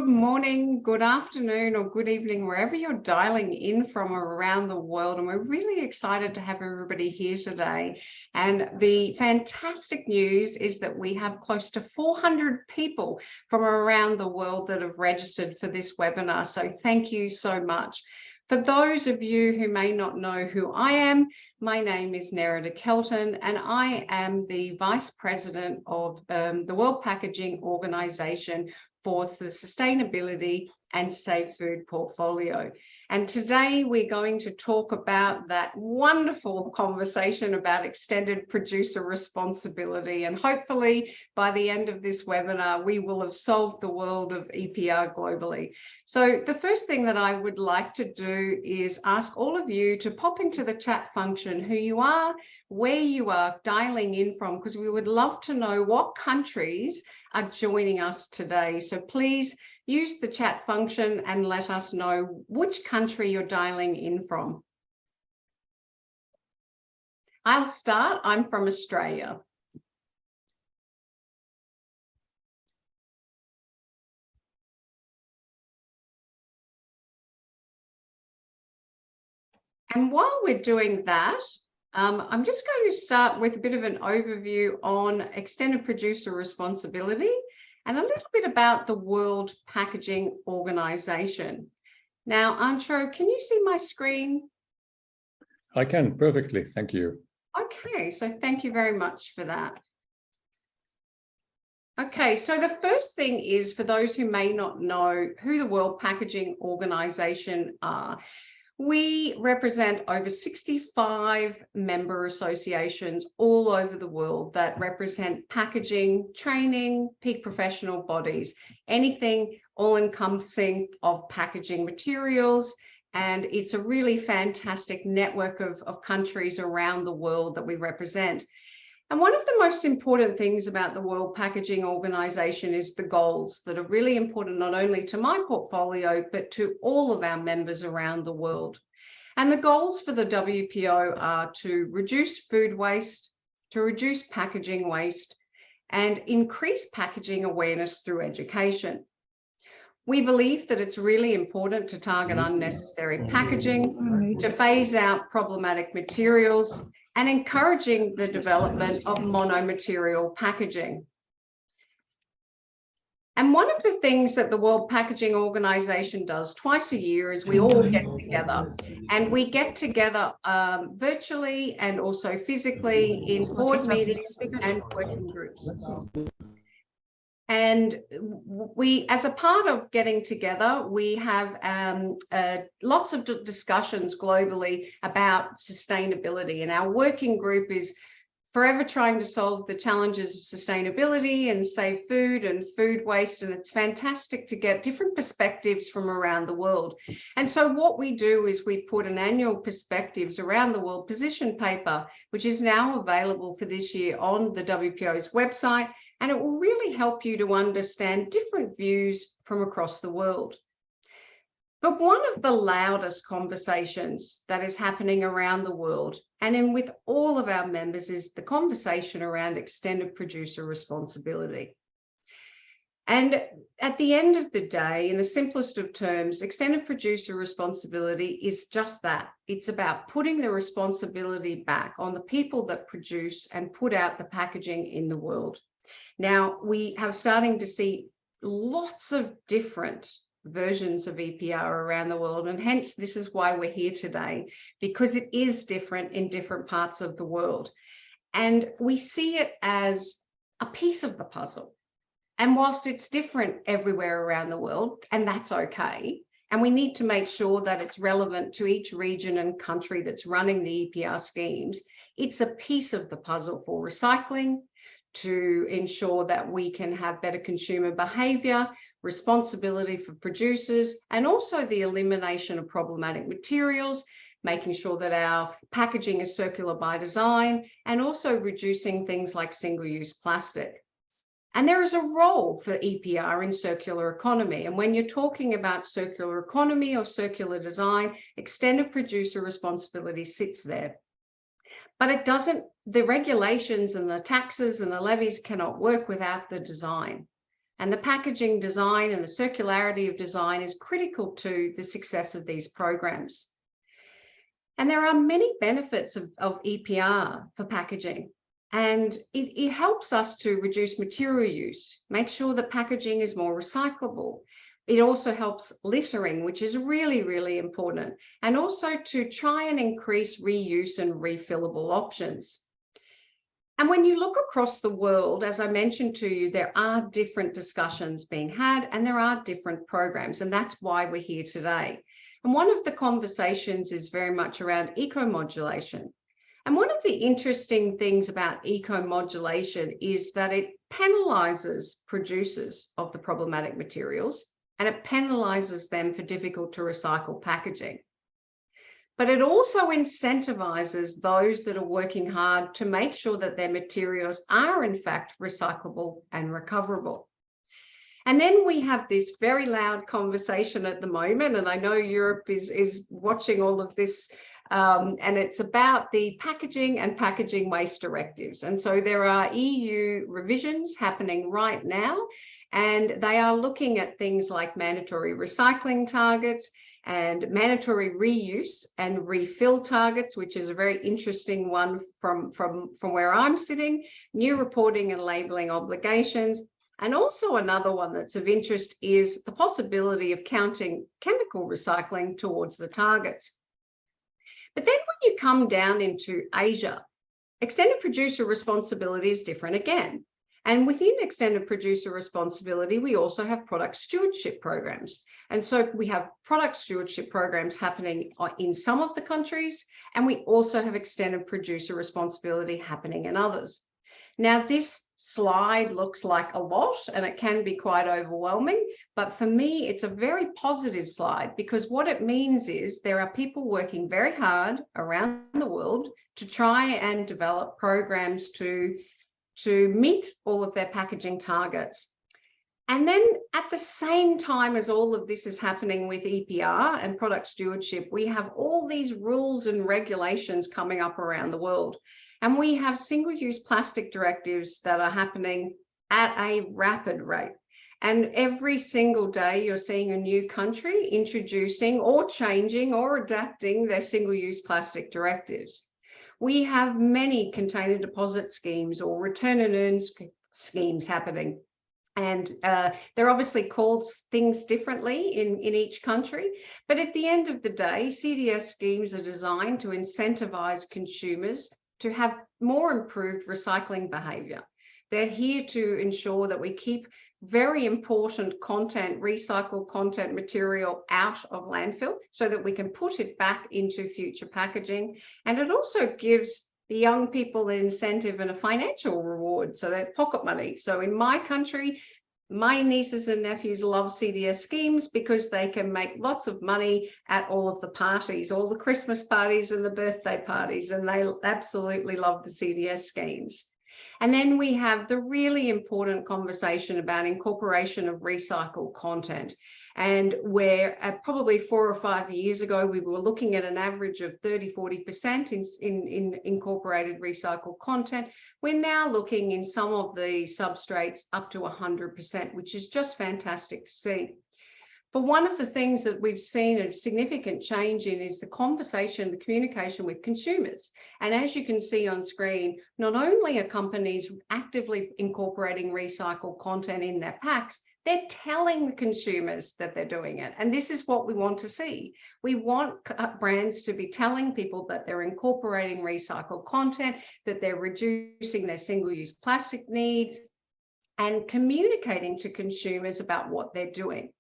morning, good afternoon, or good evening, wherever you're dialing in from around the world. And we're really excited to have everybody here today. And the fantastic news is that we have close to 400 people from around the world that have registered for this webinar. So thank you so much. For those of you who may not know who I am, my name is Nerida Kelton, and I am the Vice President of the World Packaging Organization for the Sustainability and Safe Food portfolio. And today we're going to talk about that wonderful conversation about extended producer responsibility. And hopefully by the end of this webinar, we will have solved the world of EPR globally. So the first thing that I would like to do is ask all of you to pop into the chat function who you are, where you are dialing in from, because we would love to know what countries are joining us today. So please use the chat function and let us know which country you're dialing in from. I'll start. I'm from Australia. And while we're doing that, I'm just going to start with a bit of an overview on extended producer responsibility and a little bit about the World Packaging Organization. Now, Antro, can you see my screen? I can, perfectly, thank you. Okay, so thank you very much for that. Okay, so the first thing is, for those who may not know who the World Packaging Organization are, we represent over 65 member associations all over the world that represent packaging, training, peak professional bodies, anything all-encompassing of packaging materials. And it's a really fantastic network of countries around the world that we represent. And one of the most important things about the World Packaging Organization is the goals that are really important, not only to my portfolio, but to all of our members around the world. And the goals for the WPO are to reduce food waste, to reduce packaging waste, and increase packaging awareness through education. We believe that it's really important to target unnecessary packaging, to phase out problematic materials, and encouraging the development of mono-material packaging. And one of the things that the World Packaging Organization does twice a year is we all get together, and we get together virtually and also physically in board meetings and working groups. And we, as a part of getting together, we have lots of discussions globally about sustainability. And our working group is forever trying to solve the challenges of sustainability and safe food and food waste. And it's fantastic to get different perspectives from around the world. And so what we do is we put an annual perspectives around the world position paper, which is now available for this year on the WPO's website. And it will really help you to understand different views from across the world. But one of the loudest conversations that is happening around the world, and in with all of our members, is the conversation around extended producer responsibility. And at the end of the day, in the simplest of terms, extended producer responsibility is just that. It's about putting the responsibility back on the people that produce and put out the packaging in the world. Now, we are starting to see lots of different versions of EPR around the world, and hence this is why we're here today, because it is different in different parts of the world. And we see it as a piece of the puzzle. And whilst it's different everywhere around the world, and that's okay, and we need to make sure that it's relevant to each region and country that's running the EPR schemes, it's a piece of the puzzle for recycling, to ensure that we can have better consumer behaviour, responsibility for producers, and also the elimination of problematic materials, making sure that our packaging is circular by design, and also reducing things like single-use plastic. And there is a role for EPR in circular economy. And when you're talking about circular economy or circular design, extended producer responsibility sits there. But it doesn't, the regulations and the taxes and the levies cannot work without the design. And the packaging design and the circularity of design is critical to the success of these programs. And there are many benefits of EPR for packaging. And it helps us to reduce material use, make sure that packaging is more recyclable. It also helps littering, which is really, really important, and also to try and increase reuse and refillable options. And when you look across the world, as I mentioned to you, there are different discussions being had and there are different programs, and that's why we're here today. And one of the conversations is very much around eco-modulation. And one of the interesting things about eco-modulation is that it penalizes producers of the problematic materials and it penalizes them for difficult to recycle packaging. But it also incentivizes those that are working hard to make sure that their materials are in fact recyclable and recoverable. And then we have this very loud conversation at the moment, and I know Europe is watching all of this, and it's about the packaging and packaging waste directives. And so there are EU revisions happening right now, and they are looking at things like mandatory recycling targets and mandatory reuse and refill targets, which is a very interesting one from where I'm sitting, new reporting and labeling obligations. And also another one that's of interest is the possibility of counting chemical recycling towards the targets. But then when you come down into Asia, extended producer responsibility is different again. And within extended producer responsibility, we also have product stewardship programs. And so we have product stewardship programs happening in some of the countries, and we also have extended producer responsibility happening in others. Now, this slide looks like a lot and it can be quite overwhelming, but for me, it's a very positive slide because what it means is there are people working very hard around the world to try and develop programs to meet all of their packaging targets. And then at the same time as all of this is happening with EPR and product stewardship, we have all these rules and regulations coming up around the world. And we have single-use plastic directives that are happening at a rapid rate. And every single day you're seeing a new country introducing or changing or adapting their single-use plastic directives. We have many container deposit schemes or return and earn schemes happening. And they're obviously called things differently in each country. But at the end of the day, CDS schemes are designed to incentivize consumers to have more improved recycling behavior. They're here to ensure that we keep very important content, recycled content material out of landfill so that we can put it back into future packaging. And it also gives the young people an incentive and a financial reward, so they're pocket money. So in my country, my nieces and nephews love CDS schemes because they can make lots of money at all of the parties, all the Christmas parties and the birthday parties, and they absolutely love the CDS schemes. And then we have the really important conversation about incorporation of recycled content. And where probably 4 or 5 years ago, we were looking at an average of 30–40% in incorporated recycled content. We're now looking in some of the substrates up to 100%, which is just fantastic to see. But one of the things that we've seen a significant change in is the conversation, the communication with consumers. And as you can see on screen, not only are companies actively incorporating recycled content in their packs, they're telling the consumers that they're doing it. And this is what we want to see. We want brands to be telling people that they're incorporating recycled content, that they're reducing their single-use plastic needs, and communicating to consumers about what they're doing.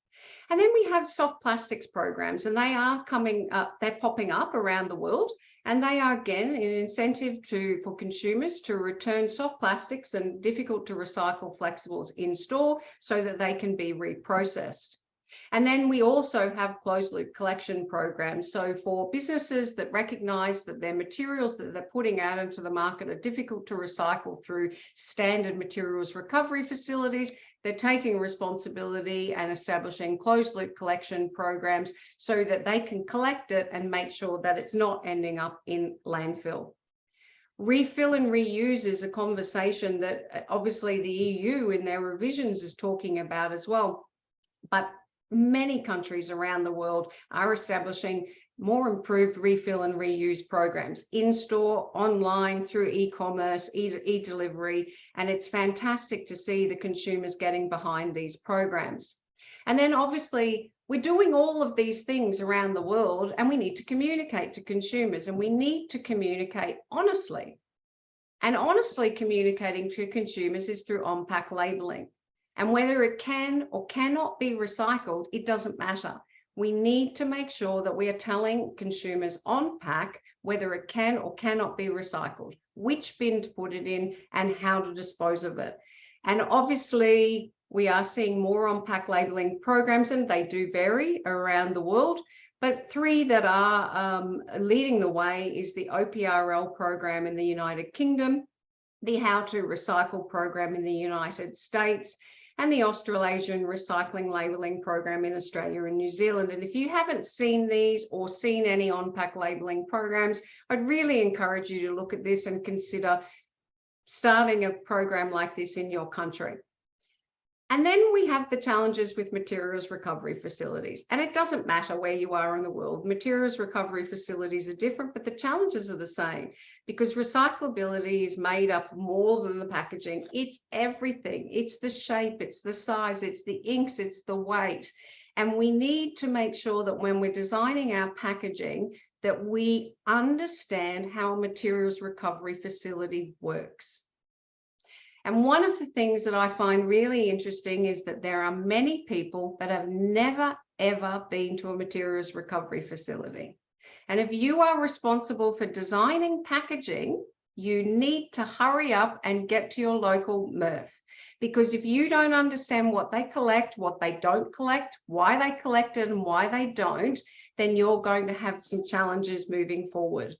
And then we have soft plastics programs, and they are coming up, they're popping up around the world, and they are again an incentive for consumers to return soft plastics and difficult to recycle flexibles in store so that they can be reprocessed. And then we also have closed loop collection programs. So for businesses that recognize that their materials that they're putting out into the market are difficult to recycle through standard materials recovery facilities, they're taking responsibility and establishing closed loop collection programs so that they can collect it and make sure that it's not ending up in landfill. Refill and reuse is a conversation that obviously the EU in their revisions is talking about as well. But many countries around the world are establishing more improved refill and reuse programs in-store, online, through e-commerce, e-delivery, and it's fantastic to see the consumers getting behind these programs. And then obviously we're doing all of these things around the world, and we need to communicate to consumers, and we need to communicate honestly. And honestly communicating to consumers is through on-pack labeling. And whether it can or cannot be recycled, it doesn't matter. We need to make sure that we are telling consumers on pack whether it can or cannot be recycled, which bin to put it in, and how to dispose of it. And obviously, we are seeing more on-pack labeling programs, and they do vary around the world. But three that are leading the way is the OPRL program in the United Kingdom, the How to Recycle program in the United States, and the Australasian Recycling Labelling Program in Australia and New Zealand. And if you haven't seen these or seen any on-pack labelling programs, I'd really encourage you to look at this and consider starting a program like this in your country. And then we have the challenges with materials recovery facilities. And it doesn't matter where you are in the world, materials recovery facilities are different, but the challenges are the same, because recyclability is made up of more than the packaging. It's everything. It's the shape, it's the size, it's the inks, it's the weight. And we need to make sure that when we're designing our packaging, that we understand how a materials recovery facility works. And one of the things that I find really interesting is that there are many people that have never, ever been to a materials recovery facility. And if you are responsible for designing packaging, you need to hurry up and get to your local MRF. Because if you don't understand what they collect, what they don't collect, why they collect it and why they don't, then you're going to have some challenges moving forward.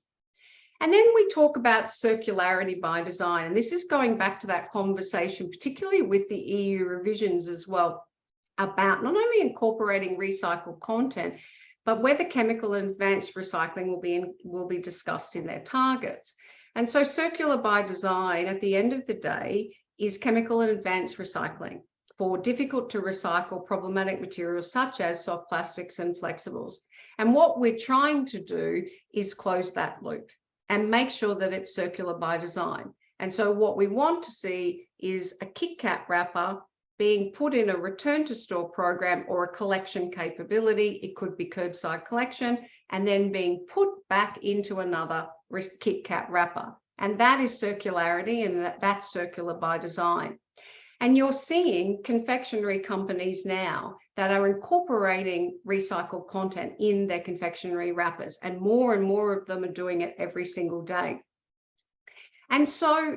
And then we talk about circularity by design. And this is going back to that conversation, particularly with the EU revisions as well, about not only incorporating recycled content, but whether chemical and advanced recycling will be discussed in their targets. And so circular by design, at the end of the day, is chemical and advanced recycling for difficult to recycle problematic materials such as soft plastics and flexibles. And what we're trying to do is close that loop and make sure that it's circular by design. And so what we want to see is a Kit Kat wrapper being put in a return to store program or a collection capability. It could be curbside collection, and then being put back into another Kit Kat wrapper. And that is circularity, and that's circular by design. And you're seeing confectionery companies now that are incorporating recycled content in their confectionery wrappers, and more of them are doing it every single day. And so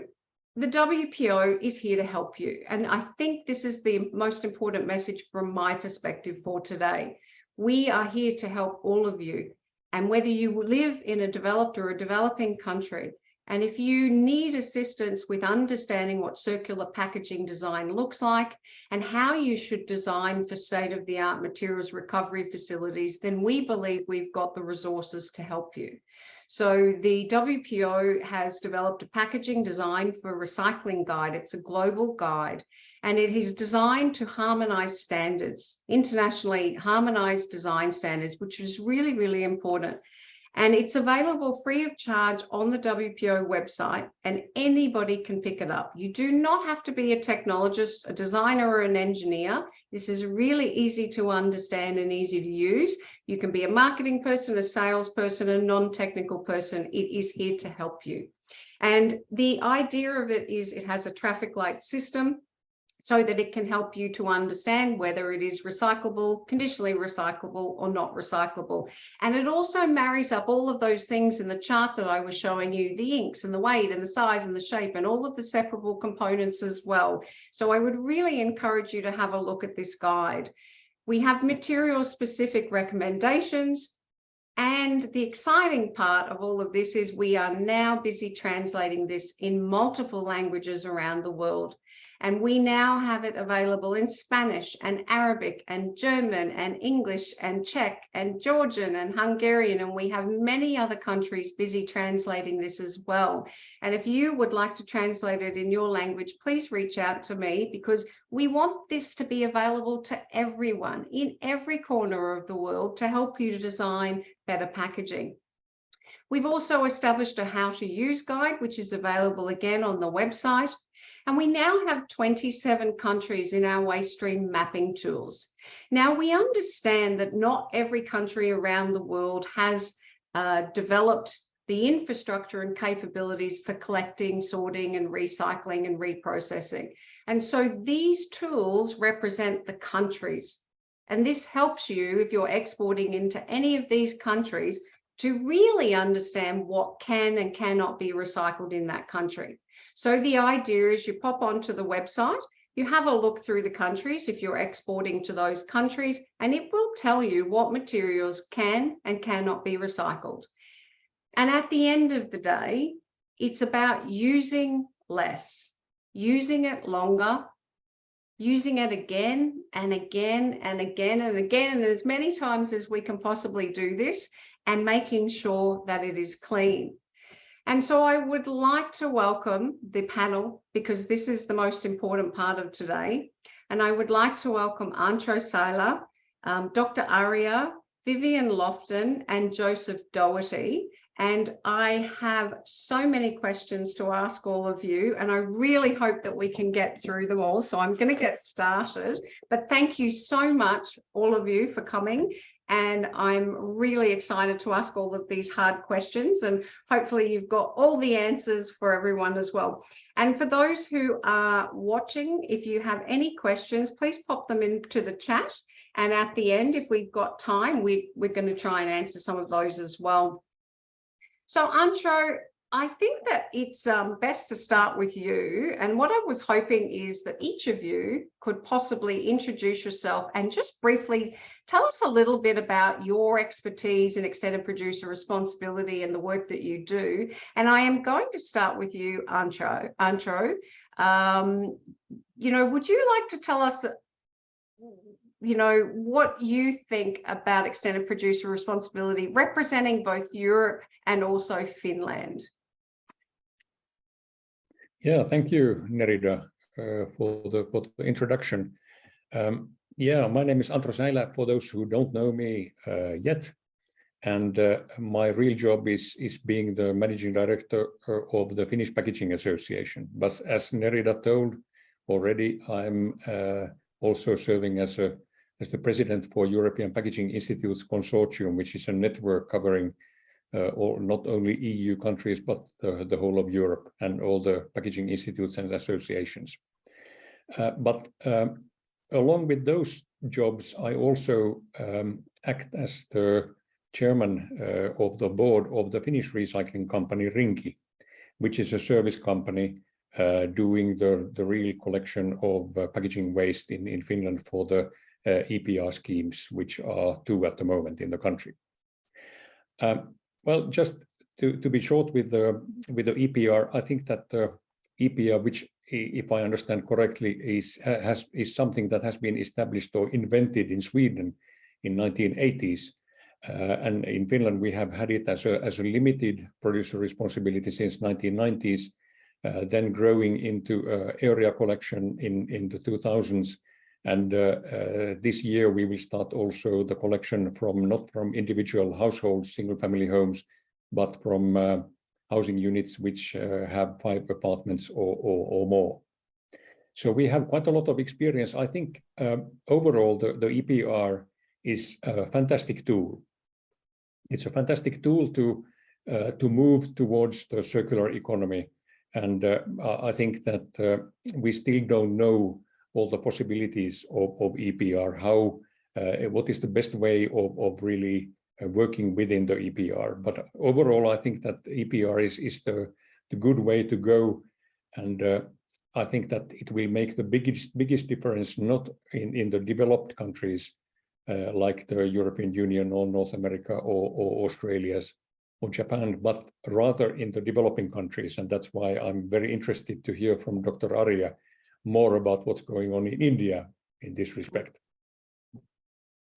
the WPO is here to help you. And I think this is the most important message from my perspective for today. We are here to help all of you. And whether you live in a developed or a developing country, and if you need assistance with understanding what circular packaging design looks like and how you should design for state-of-the-art materials recovery facilities, then we believe we've got the resources to help you. So the WPO has developed a packaging design for recycling guide. It's a global guide, and it is designed to harmonize standards, internationally harmonized design standards, which is really, really important. And it's available free of charge on the WPO website, and anybody can pick it up. You do not have to be a technologist, a designer, or an engineer. This is really easy to understand and easy to use. You can be a marketing person, a salesperson, a non-technical person. It is here to help you. And the idea of it is it has a traffic light system, so that it can help you to understand whether it is recyclable, conditionally recyclable, or not recyclable. And it also marries up all of those things in the chart that I was showing you, the inks and the weight and the size and the shape and all of the separable components as well. So I would really encourage you to have a look at this guide. We have material-specific recommendations. And the exciting part of all of this is we are now busy translating this in multiple languages around the world. And we now have it available in Spanish and Arabic and German and English and Czech and Georgian and Hungarian. And we have many other countries busy translating this as well. And if you would like to translate it in your language, please reach out to me, because we want this to be available to everyone in every corner of the world to help you to design better packaging. We've also established a how to use guide, which is available again on the website. And we now have 27 countries in our waste stream mapping tools. Now, we understand that not every country around the world has developed the infrastructure and capabilities for collecting, sorting, and recycling and reprocessing. And so these tools represent the countries. And this helps you, if you're exporting into any of these countries, to really understand what can and cannot be recycled in that country. So the idea is you pop onto the website, you have a look through the countries if you're exporting to those countries, and it will tell you what materials can and cannot be recycled. And at the end of the day, it's about using less, using it longer, using it again and again and again and again, and as many times as we can possibly do this, and making sure that it is clean. And so I would like to welcome the panel, because this is the most important part of today. And I would like to welcome Antro Seiler, Dr. Aria, Vivian Lofton, and Joseph Doherty. And I have so many questions to ask all of you, and I really hope that we can get through them all. So I'm going to get started. But thank you so much, all of you, for coming. And I'm really excited to ask all of these hard questions, and hopefully you've got all the answers for everyone as well. And for those who are watching, if you have any questions, please pop them into the chat. And at the end, if we've got time, we're going to try and answer some of those as well. So Antro, I think that it's best to start with you. And what I was hoping is that each of you could possibly introduce yourself and just briefly tell us a little bit about your expertise in extended producer responsibility and the work that you do. And I am going to start with you, Antro. You know, would you like to tell us, you know, what you think about extended producer responsibility representing both Europe and also Finland? Yeah, thank you, Nerida, for the introduction. Yeah, my name is Antro Seiler, for those who don't know me yet. And my real job is being the managing director of the Finnish Packaging Association. But as Nerida told already, I'm also serving as the president for European Packaging Institutes Consortium, which is a network covering not only EU countries, but the whole of Europe and all the packaging institutes and associations. But along with those jobs, I also act as the chairman of the board of the Finnish recycling company Rinki, which is a service company doing the real collection of packaging waste in Finland for the EPR schemes, which are 2 at the moment in the country. Well, just to be short with the EPR, I think that the EPR, which, if I understand correctly, is something that has been established or invented in Sweden in 1980s, and in Finland we have had it as a limited producer responsibility since 1990s, then growing into area collection in the 2000s. And this year we will start also the collection not from individual households, single-family homes, but from housing units which have 5 apartments or more. So we have quite a lot of experience. I think overall the EPR is a fantastic tool. It's a fantastic tool to move towards the circular economy. And I think that we still don't know all the possibilities of EPR, what is the best way of really working within the EPR. But overall, I think that EPR is the good way to go. And I think that it will make the biggest difference, not in the developed countries like the European Union or North America or Australia or Japan, but rather in the developing countries. And that's why I'm very interested to hear from Dr. Aria more about what's going on in India in this respect.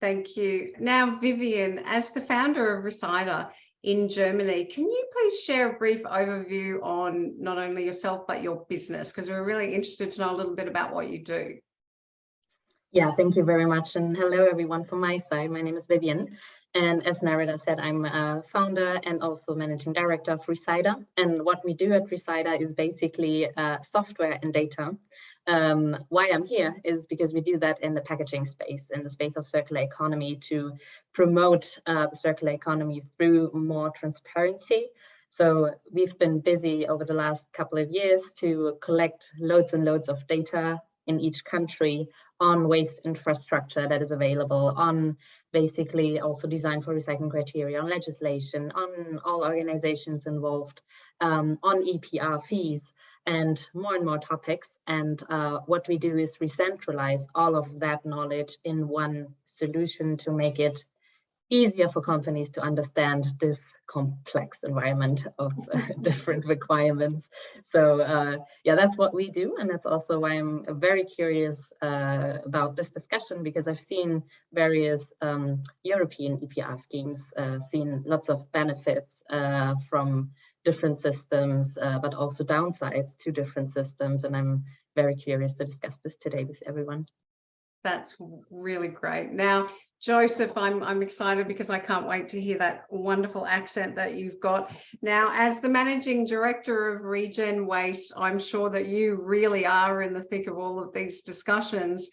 Thank you. Now, Vivian, as the founder of Reciter in Germany, can you please share a brief overview on not only yourself, but your business? Because we're really interested to know a little bit about what you do. Yeah, thank you very much. And hello, everyone from my side. My name is Vivian. And as Narita said, I'm a founder and also managing director of Reciter. And what we do at Reciter is basically software and data. Why I'm here is because we do that in the packaging space, in the space of circular economy, to promote the circular economy through more transparency. So we've been busy over the last couple of years to collect loads and loads of data in each country on waste infrastructure that is available, on basically also design for recycling criteria, on legislation, on all organizations involved, on EPR fees, and more topics. And what we do is we centralize all of that knowledge in one solution to make it easier for companies to understand this complex environment of different requirements. So yeah, that's what we do. And that's also why I'm very curious about this discussion, because I've seen various European EPR schemes, seen lots of benefits from different systems, but also downsides to different systems. And I'm very curious to discuss this today with everyone. That's really great. Now, Joseph, I'm excited because I can't wait to hear that wonderful accent that you've got. Now, as the managing director of Regen Waste, I'm sure that you really are in the thick of all of these discussions.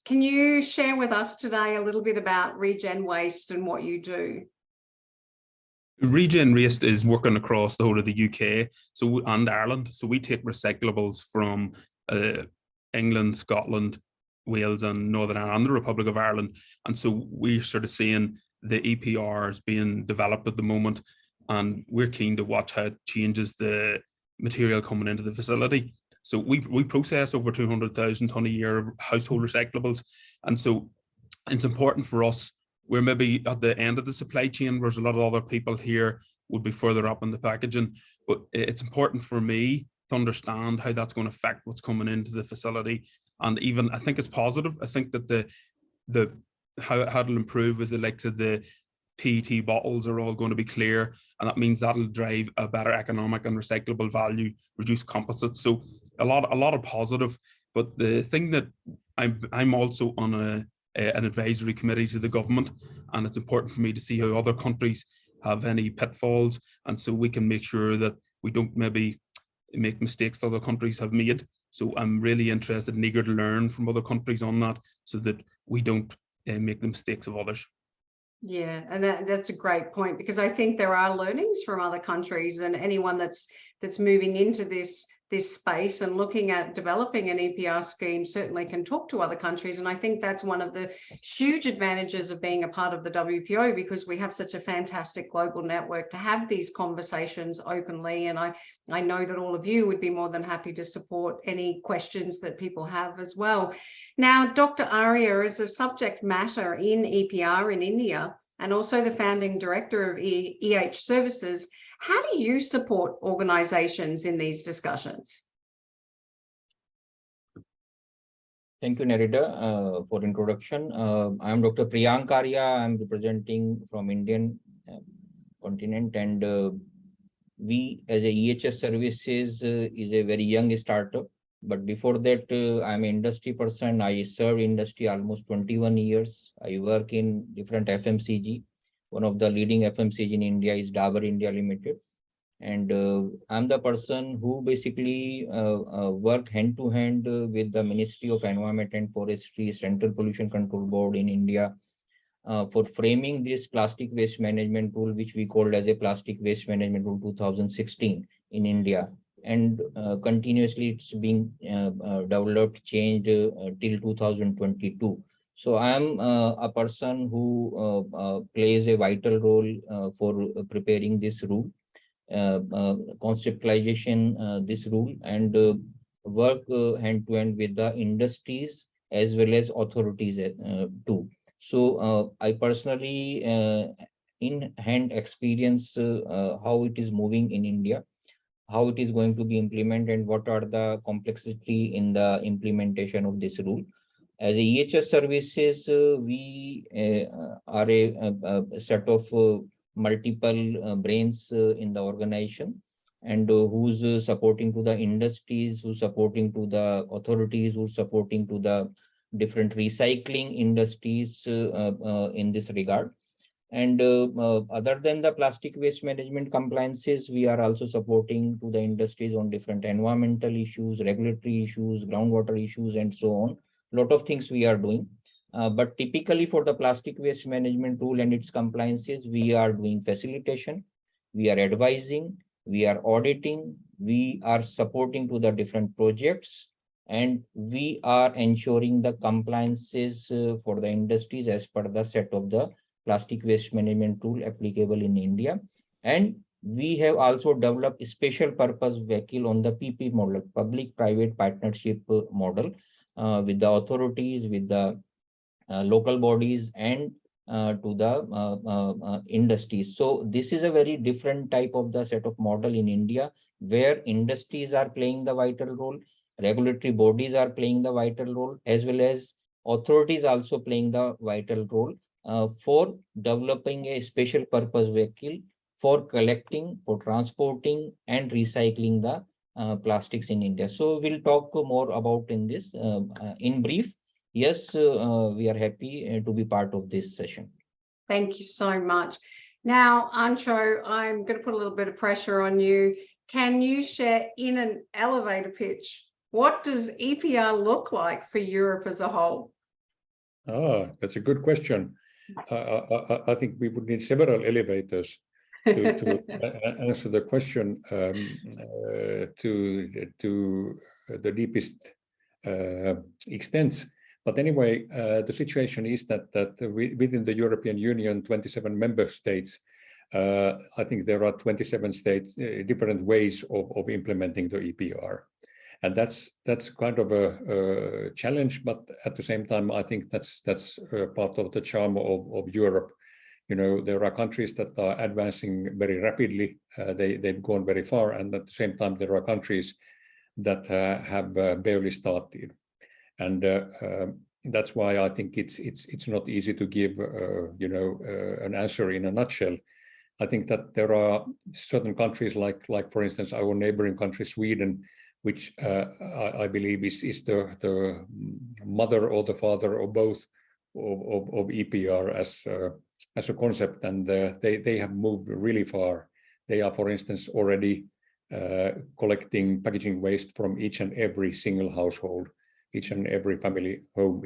Can you share with us today a little bit about Regen Waste and what you do? Regen Waste is working across the whole of the UK and Ireland. So we take recyclables from England, Scotland, Wales and Northern Ireland, the Republic of Ireland. And so we're sort of seeing the EPRs being developed at the moment, and we're keen to watch how it changes the material coming into the facility. So we process over 200,000 tonne a year of household recyclables. And so it's important for us, we're maybe at the end of the supply chain, whereas a lot of other people here would be further up in the packaging. But it's important for me to understand how that's going to affect what's coming into the facility. And even I think it's positive. I think that how it'll improve is the likes of the PET bottles are all going to be clear, and that means that'll drive a better economic and recyclable value, reduce composites. So a lot of positive. But the thing that I'm also on an advisory committee to the government, and it's important for me to see how other countries have any pitfalls, and so we can make sure that we don't maybe make mistakes that other countries have made. So I'm really interested and eager to learn from other countries on that, so that we don't make the mistakes of others. Yeah, and that's a great point, because I think there are learnings from other countries, and anyone that's moving into this space and looking at developing an EPR scheme certainly can talk to other countries. And I think that's one of the huge advantages of being a part of the WPO, because we have such a fantastic global network to have these conversations openly. And I know that all of you would be more than happy to support any questions that people have as well. Now, Dr. Arya, is a subject matter in EPR in India and also the founding director of EH Services, how do you support organizations in these discussions? Thank you, Narita, for introduction. I am Dr. Priyank Arya. I am representing from Indian continent, and we as a EHS Services is a very young startup. But before that, I'm an industry person. I served industry almost 21 years. I work in different FMCG. One of the leading FMCG in India is Dabur India Limited. And I'm the person who basically work hand to hand with the Ministry of Environment and Forestry, Central Pollution Control Board in India for framing this plastic waste management rule, which we called as a Plastic Waste Management Rule 2016 in India. And continuously it's being developed, changed till 2022. So I am a person who plays a vital role for preparing this rule, conceptualization this rule, and work hand to hand with the industries as well as authorities too. So I personally in hand experience how it is moving in India. how it is going to be implemented, and what are the complexity in the implementation of this rule. As a EHS services, we are a set of multiple brains in the organization, and who's supporting to the industries, who's supporting to the authorities, who's supporting to the different recycling industries in this regard. And other than the plastic waste management compliances, we are also supporting to the industries on different environmental issues, regulatory issues, groundwater issues, and so on. A lot of things we are doing. But typically for the plastic waste management rule and its compliances, we are doing facilitation, we are advising, we are auditing, we are supporting to the different projects, and we are ensuring the compliances for the industries as per the set of the plastic waste management rule applicable in India. And we have also developed a special purpose vehicle on the PP model, public-private partnership model, with the authorities, with the local bodies, and to the industries. So this is a very different type of the set of model in India, where industries are playing the vital role, regulatory bodies are playing the vital role, as well as authorities also playing the vital role for developing a special purpose vehicle for collecting, for transporting, and recycling the plastics in India. So we'll talk more about in this. In brief, yes, we are happy to be part of this session. Thank you so much. Now, Ancho, I'm going to put a little bit of pressure on you. Can you share in an elevator pitch, what does EPR look like for Europe as a whole? That's a good question. I think we would need several elevators to answer the question to the deepest extents. But anyway, the situation is that within the European Union, 27 member states, I think there are 27 states, different ways of implementing the EPR. And that's kind of a challenge, but at the same time, I think that's part of the charm of Europe. You know, there are countries that are advancing very rapidly. They've gone very far, and at the same time, there are countries that have barely started. And that's why I think it's not easy to give an answer in a nutshell. I think that there are certain countries like for instance our neighboring country Sweden, which I believe is the mother or the father or both of EPR as a concept, and they have moved really far. They are, for instance, already collecting packaging waste from each and every single household. Each and every family home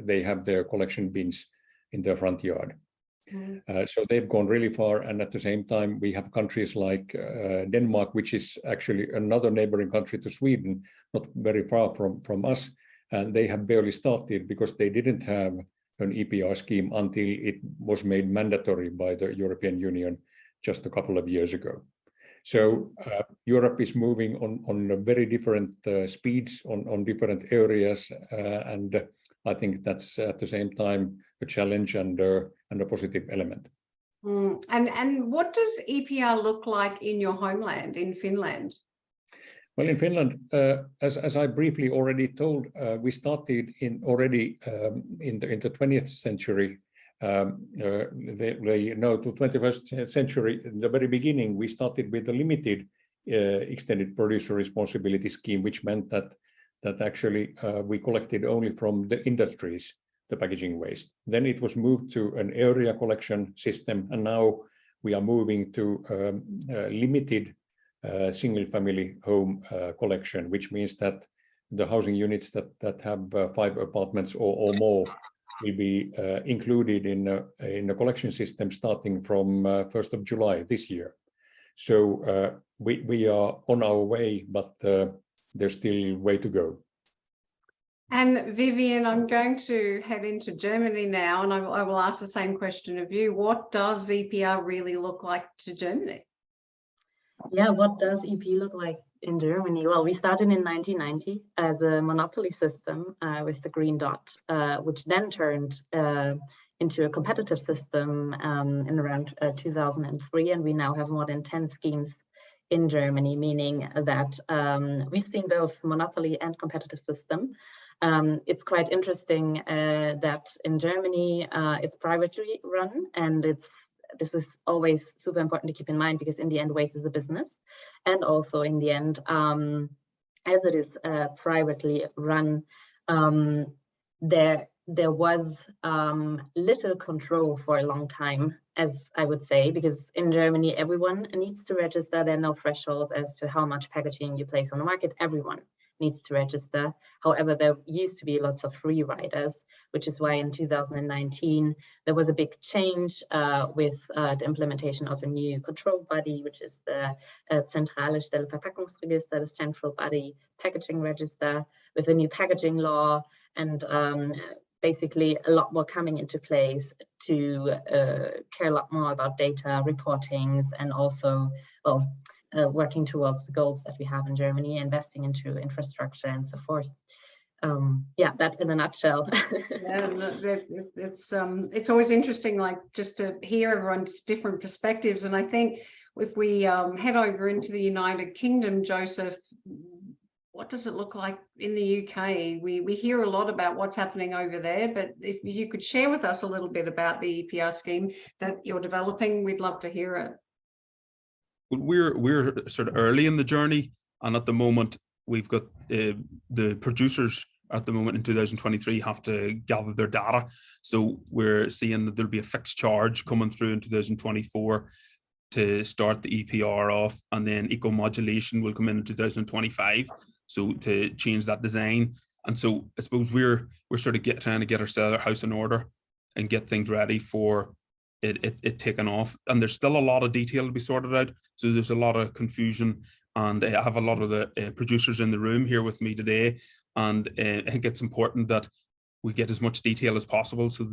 they have their collection bins in their front yard. So they've gone really far, and at the same time we have countries like Denmark, which is actually another neighboring country to Sweden, not very far from us, and they have barely started because they didn't have an EPR scheme until it was made mandatory by the European Union just a couple of years ago. So Europe is moving on very different speeds on different areas, and I think that's at the same time a challenge and a positive element. And what does EPR look like in your homeland, in Finland? Well, in Finland, as I briefly already told, we started already in the 20th century. To 21st century, in the very beginning, we started with a limited extended producer responsibility scheme, which meant that actually we collected only from the industries the packaging waste. Then it was moved to an area collection system, and now we are moving to limited single-family home collection, which means that the housing units that have 5 apartments or more will be included in a collection system starting from 1st of July this year. So we are on our way, but there's still way to go. And Vivian, I'm going to head into Germany now, and I will ask the same question of you. What does EPR really look like to Germany? Yeah, what does EP look like in Germany? Well, we started in 1990 as a monopoly system with the green dot, which then turned into a competitive system in around 2003, and we now have more than 10 schemes in Germany, meaning that we've seen both monopoly and competitive system. It's quite interesting that in Germany it's privately run, and this is always super important to keep in mind, because in the end waste is a business, and also in the end as it is privately run, there was little control for a long time, as I would say, because in Germany everyone needs to register. There are no thresholds as to how much packaging you place on the market. Everyone needs to register. However, there used to be lots of free riders, which is why in 2019 there was a big change with the implementation of a new control body, which is the Zentrale Stelle Verpackungsregister, the central body packaging register, with a new packaging law, and basically a lot more coming into place to care a lot more about data reportings, and also, well, working towards the goals that we have in Germany, investing into infrastructure and so forth. Yeah, that in a nutshell. Yeah, it's always interesting, like, just to hear everyone's different perspectives. And I think if we head over into the United Kingdom, Joseph, what does it look like in the UK? We hear a lot about what's happening over there, but if you could share with us a little bit about the EPR scheme that you're developing, we'd love to hear it. We're sort of early in the journey, and at the moment we've got the producers at the moment in 2023 have to gather their data. So we're seeing that there'll be a fixed charge coming through in 2024 to start the EPR off, and then eco-modulation will come in 2025. So to change that design. And so I suppose we're sort of trying to get our house in order and get things ready for it taken off. And there's still a lot of detail to be sorted out. So there's a lot of confusion, and I have a lot of the producers in the room here with me today. And I think it's important that we get as much detail as possible. So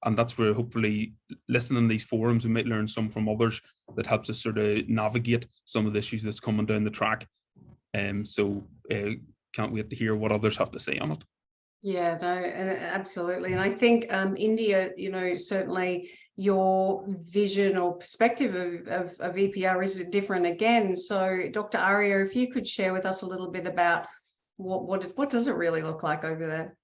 and that's where hopefully listening to these forums, we might learn some from others that helps us sort of navigate some of the issues that's coming down the track. So can't wait to hear what others have to say on it. Yeah, no, absolutely. And I think India, certainly your vision or perspective of EPR is different again. So Dr. Arya, if you could share with us a little bit about what does it really look like over there?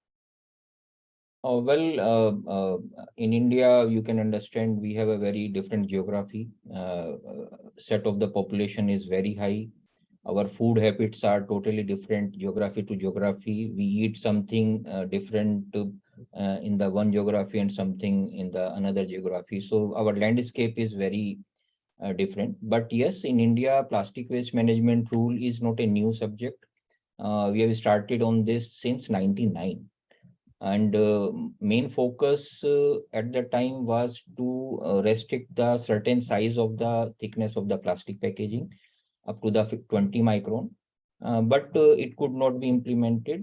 Well, in India, you can understand we have a very different geography. Set of the population is very high. Our food habits are totally different geography to geography. We eat something different in the one geography and something in the another geography. So our landscape is very different. But yes, in India, plastic waste management rule is not a new subject. We have started on this since 1999. And main focus at the time was to restrict the certain size of the thickness of the plastic packaging up to the 20 micron. But it could not be implemented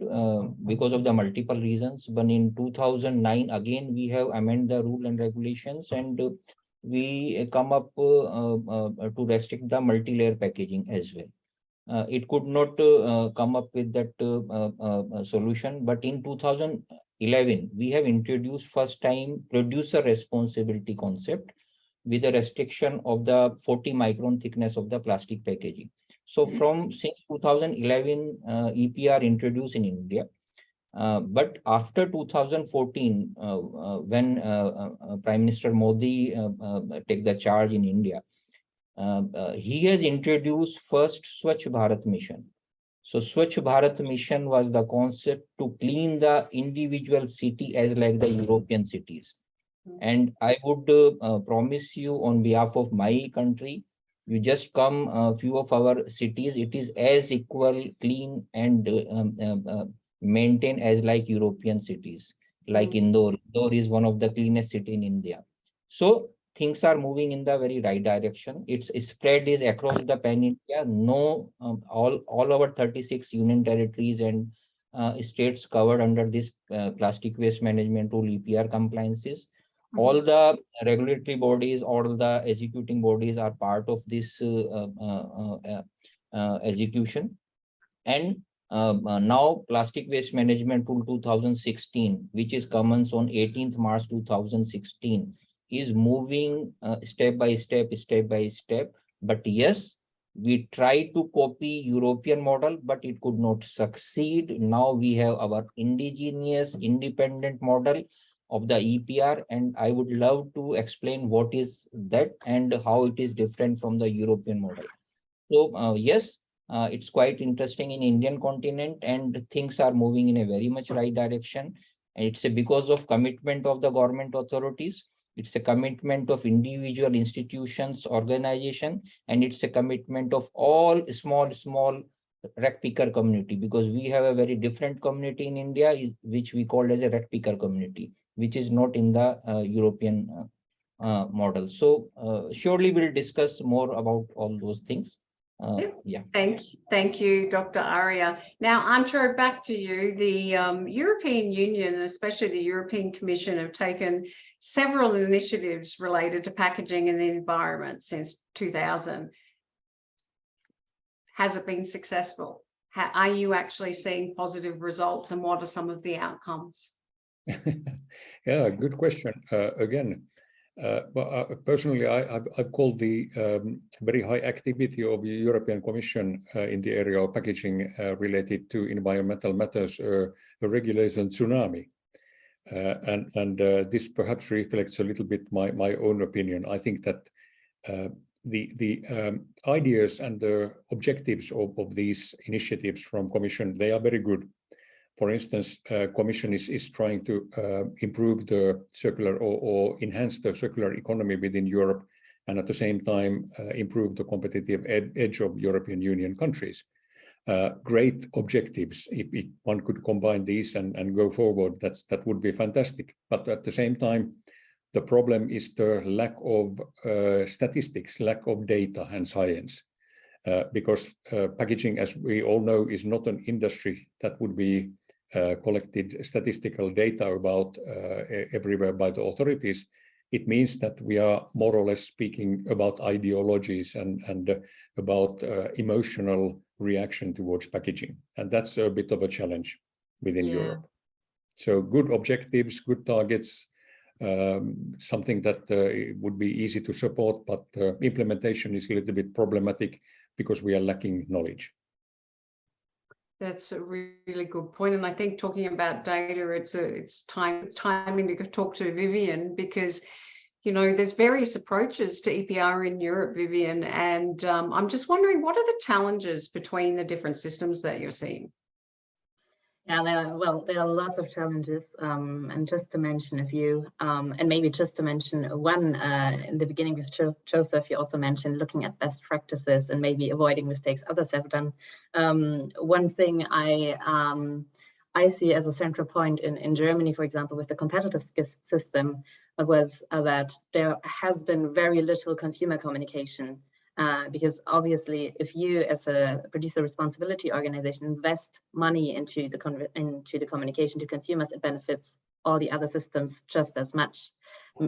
because of the multiple reasons. But in 2009, again, we have amended the rule and regulations, and we come up to restrict the multi-layer packaging as well. It could not come up with that solution. But in 2011, we have introduced first time producer responsibility concept with a restriction of the 40 micron thickness of the plastic packaging. So since 2011, EPR introduced in India. But after 2014, when Prime Minister Modi take the charge in India, he has introduced first Swachh Bharat mission. So Swachh Bharat mission was the concept to clean the individual city as like the European cities. And I would promise you on behalf of my country, you just come a few of our cities, it is as equal, clean and maintained as like European cities, like Indore. Indore is one of the cleanest city in India. So things are moving in the very right direction. Its spread is across the pan India. No, all our 36 union territories and states covered under this plastic waste management rule EPR compliances. All the regulatory bodies, all the executing bodies are part of this execution. And now plastic waste management rule 2016, which is commenced on 18th March 2016, is moving step by step. But yes, We tried to copy European model, but it could not succeed. Now we have our indigenous independent model of the EPR, and I would love to explain what is that and how it is different from the European model. So yes, it's quite interesting in Indian continent, and things are moving in a very much right direction. And it's because of commitment of the government authorities. It's a commitment of individual institutions, organization, and it's a commitment of all small rec picker community, because we have a very different community in India, which we call as a rec picker community, which is not in the European model. So surely we'll discuss more about all those things. Yeah. Thank you, Dr. Arya. Now, Antro, back to you. The European Union, and especially the European Commission, have taken several initiatives related to packaging and the environment since 2000. Has it been successful? Are you actually seeing positive results, and what are some of the outcomes? Yeah, good question. Again, personally, I call the very high activity of the European Commission in the area of packaging related to environmental matters a regulation tsunami. And this perhaps reflects a little bit my own opinion. I think that the ideas and the objectives of these initiatives from Commission, they are very good. For instance, Commission is trying to improve the circular or enhance the circular economy within Europe, and at the same time improve the competitive edge of European Union countries. Great objectives. If one could combine these and go forward, that would be fantastic. But at the same time, the problem is the lack of statistics, lack of data and science. Because packaging, as we all know, is not an industry that would be collected statistical data about everywhere by the authorities. It means that we are more or less speaking about ideologies and about emotional reaction towards packaging. And that's a bit of a challenge within Europe. So good objectives, good targets, something that would be easy to support, but implementation is a little bit problematic because we are lacking knowledge. That's a really good point. And I think talking about data, it's timing to talk to Vivian, because there's various approaches to EPR in Europe, Vivian, and I'm just wondering, what are the challenges between the different systems that you're seeing? Yeah, there are lots of challenges, and just to mention a few, and maybe just to mention one, in the beginning with Joseph, you also mentioned looking at best practices and maybe avoiding mistakes others have done. One thing I see as a central point in Germany, for example, with the competitive system, was that there has been very little consumer communication. Because obviously, if you as a producer responsibility organization invest money into the communication to consumers, it benefits all the other systems just as much.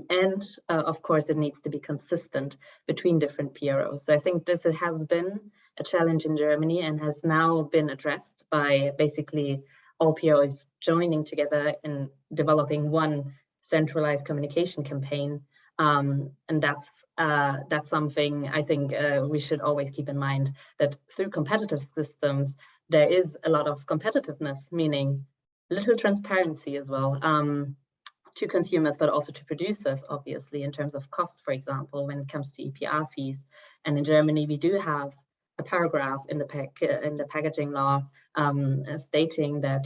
And of course, it needs to be consistent between different PROs. So I think this has been a challenge in Germany and has now been addressed by basically all PROs joining together in developing one centralized communication campaign. And that's something I think we should always keep in mind, that through competitive systems, there is a lot of competitiveness, meaning little transparency as well to consumers, but also to producers, obviously, in terms of cost, for example, when it comes to EPR fees. And in Germany, we do have a paragraph in the packaging law stating that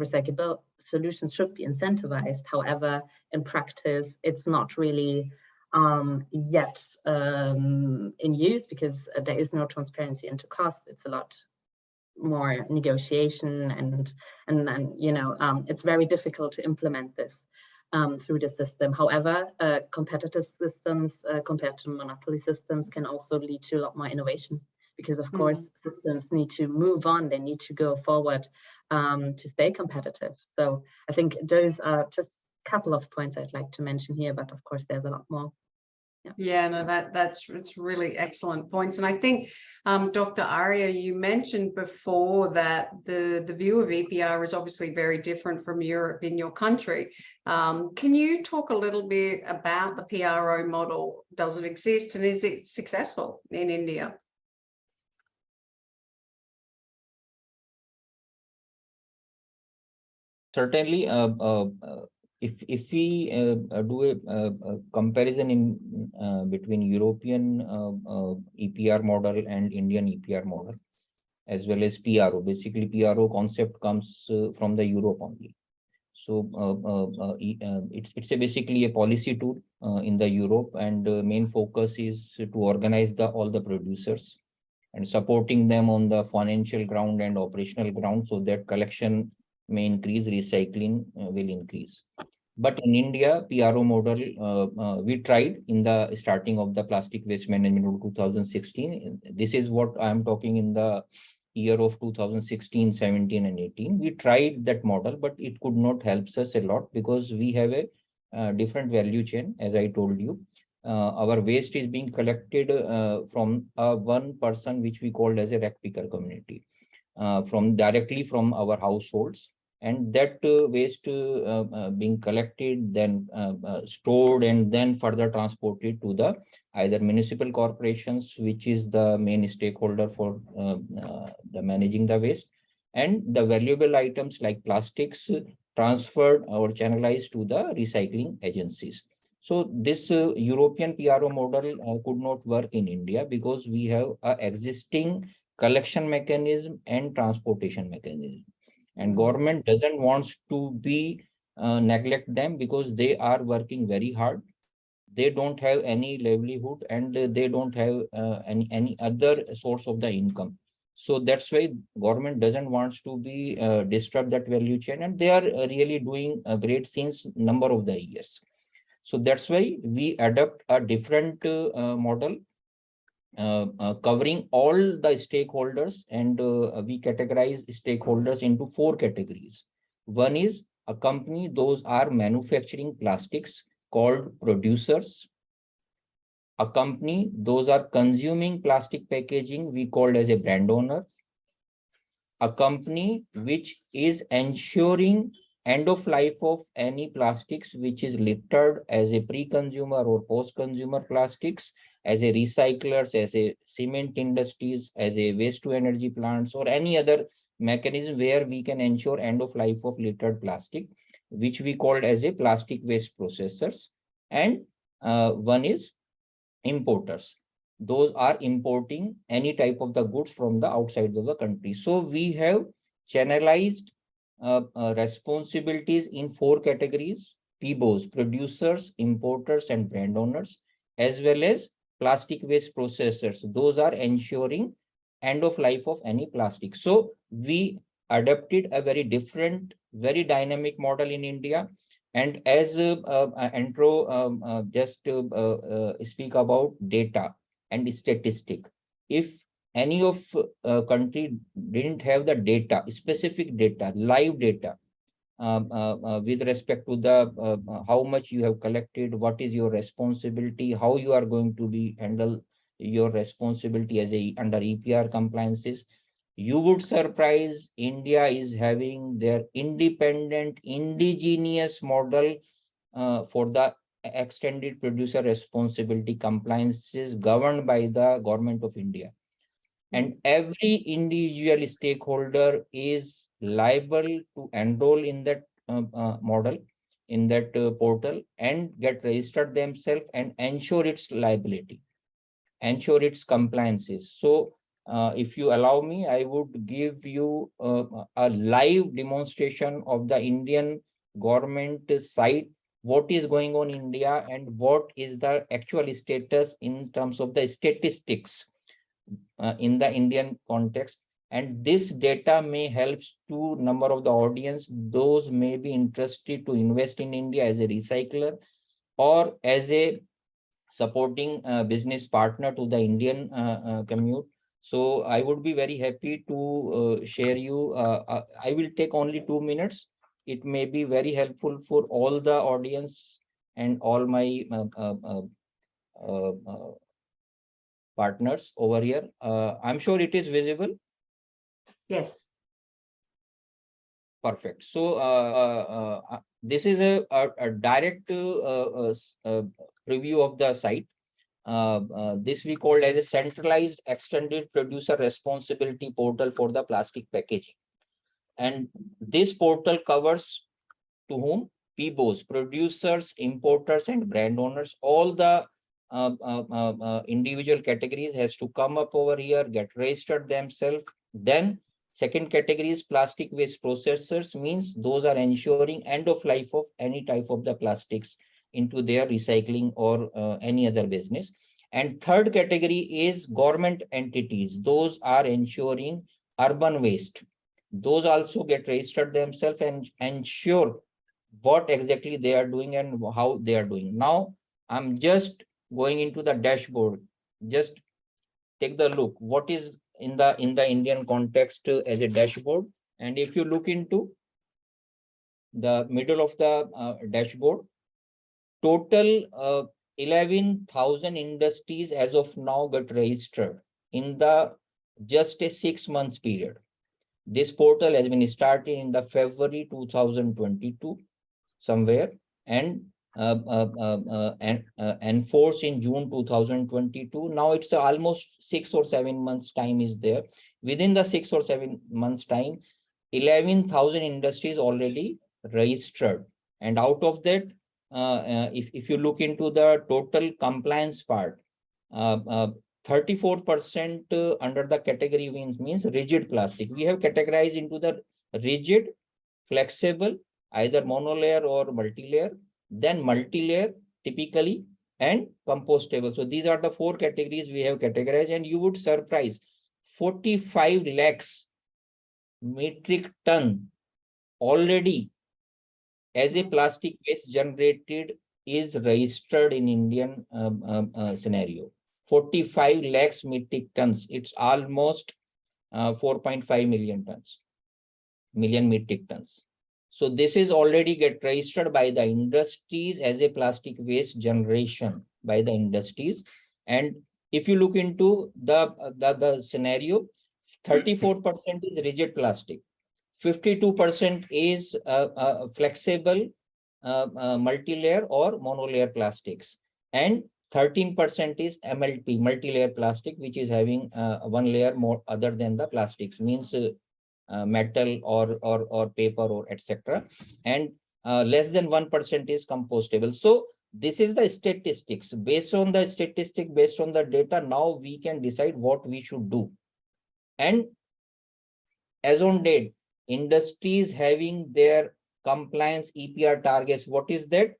recyclable solutions should be incentivized. However, in practice, it's not really yet in use, because there is no transparency into cost. It's a lot more negotiation, and it's very difficult to implement this through the system. However, competitive systems compared to monopoly systems can also lead to a lot more innovation, because of course systems need to move on, they need to go forward to stay competitive. So I think those are just a couple of points I'd like to mention here, but of course there's a lot more. Yeah, no, it's really excellent points. And I think, Dr. Arya, you mentioned before that the view of EPR is obviously very different from Europe in your country. Can you talk a little bit about the PRO model? Does it exist, and is it successful in India? Certainly, if we do a comparison in between European EPR model and Indian EPR model, as well as PRO. Basically, PRO concept comes from the Europe only. So it's basically a policy tool in the Europe, and main focus is to organize all the producers and supporting them on the financial ground and operational ground, so that collection may increase, recycling will increase. But in India, PRO model, we tried in the starting of the plastic waste management of 2016. This is what I'm talking in the year of 2016, 17, and 18. We tried that model, but it could not help us a lot because we have a different value chain, as I told you. Our waste is being collected from one person, which we called as a rec picker community, directly from our households. And that waste being collected, then stored, and then further transported to the either municipal corporations, which is the main stakeholder for the managing the waste, and the valuable items like plastics transferred or channelized to the recycling agencies. So this European PRO model could not work in India because we have an existing collection mechanism and transportation mechanism. And government doesn't want to be neglect them because they are working very hard. They don't have any livelihood, and they don't have any other source of the income. So that's why government doesn't want to be disrupt that value chain, and they are really doing great since number of the years. So that's why we adopt a different model covering all the stakeholders, and we categorize stakeholders into 4 categories. One is a company, those are manufacturing plastics, called producers. A company, those are consuming plastic packaging, we called as a brand owner. A company which is ensuring end of life of any plastics which is littered as a pre-consumer or post-consumer plastics, as a recyclers, as a cement industries, as a waste to energy plants, or any other mechanism where we can ensure end of life of littered plastic, which we called as a plastic waste processors. And one is importers. Those are importing any type of the goods from the outside of the country. So we have channelized responsibilities in 4 categories: PBOs, producers, importers, and brand owners, as well as plastic waste processors. Those are ensuring end of life of any plastic. So we adopted a very different, very dynamic model in India. And as Antro just speak about data and statistic, if any of country didn't have the data, specific data, live data, with respect to the how much you have collected, what is your responsibility, how you are going to be handle your responsibility as a under EPR compliances, you would surprise India is having their independent indigenous model for the extended producer responsibility compliances governed by the government of India. And every individual stakeholder is liable to enroll in that model, in that portal, and get registered themselves and ensure its liability, ensure its compliances. So if you allow me, I would give you a live demonstration of the Indian government site, what is going on in India and what is the actual status in terms of the statistics in the Indian context. And this data may help to number of the audience, those may be interested to invest in India as a recycler or as a supporting business partner to the Indian commute. So I would be very happy to share you. I will take only 2 minutes. It may be very helpful for all the audience and all my partners over here. I'm sure it is visible. Yes. Perfect. So this is a direct review of the site. This we called as a centralized extended producer responsibility portal for the plastic packaging. And this portal covers to whom? PBOs, producers, importers, and brand owners. All the individual categories has to come up over here, get registered themselves. Then second category is plastic waste processors, means those are ensuring end of life of any type of the plastics into their recycling or any other business. And third category is government entities. Those are ensuring urban waste. Those also get registered themselves and ensure what exactly they are doing and how they are doing. Now, I'm just going into the dashboard. Just take the look. What is in the Indian context as a dashboard? And if you look into the middle of the dashboard, total 11,000 industries as of now got registered in the just a 6 months period. This portal has been started in the February 2022 somewhere and enforced in June 2022. Now it's almost 6 or 7 months time is there. Within the 6 or 7 months time, 11,000 industries already registered. And out of that, if you look into the total compliance part, 34% under the category means rigid plastic. We have categorized into the rigid, flexible, either monolayer or multi-layer, then multi-layer typically, and compostable. So these are the 4 categories we have categorized, and you would surprise 45 lakhs metric ton already as a plastic waste generated is registered in Indian scenario. 45 lakhs metric tons. It's almost 4.5 million metric tons. So this is already get registered by the industries as a plastic waste generation by the industries. And if you look into the scenario, 34% is rigid plastic, 52% is flexible multi-layer or monolayer plastics, and 13% is MLP, multi-layer plastic, which is having one layer more other than the plastics, means metal or paper or etc. And less than 1% is compostable. So this is the statistics. Based on the statistic, based on the data, now we can decide what we should do. And as on date, industries having their compliance EPR targets, what is that?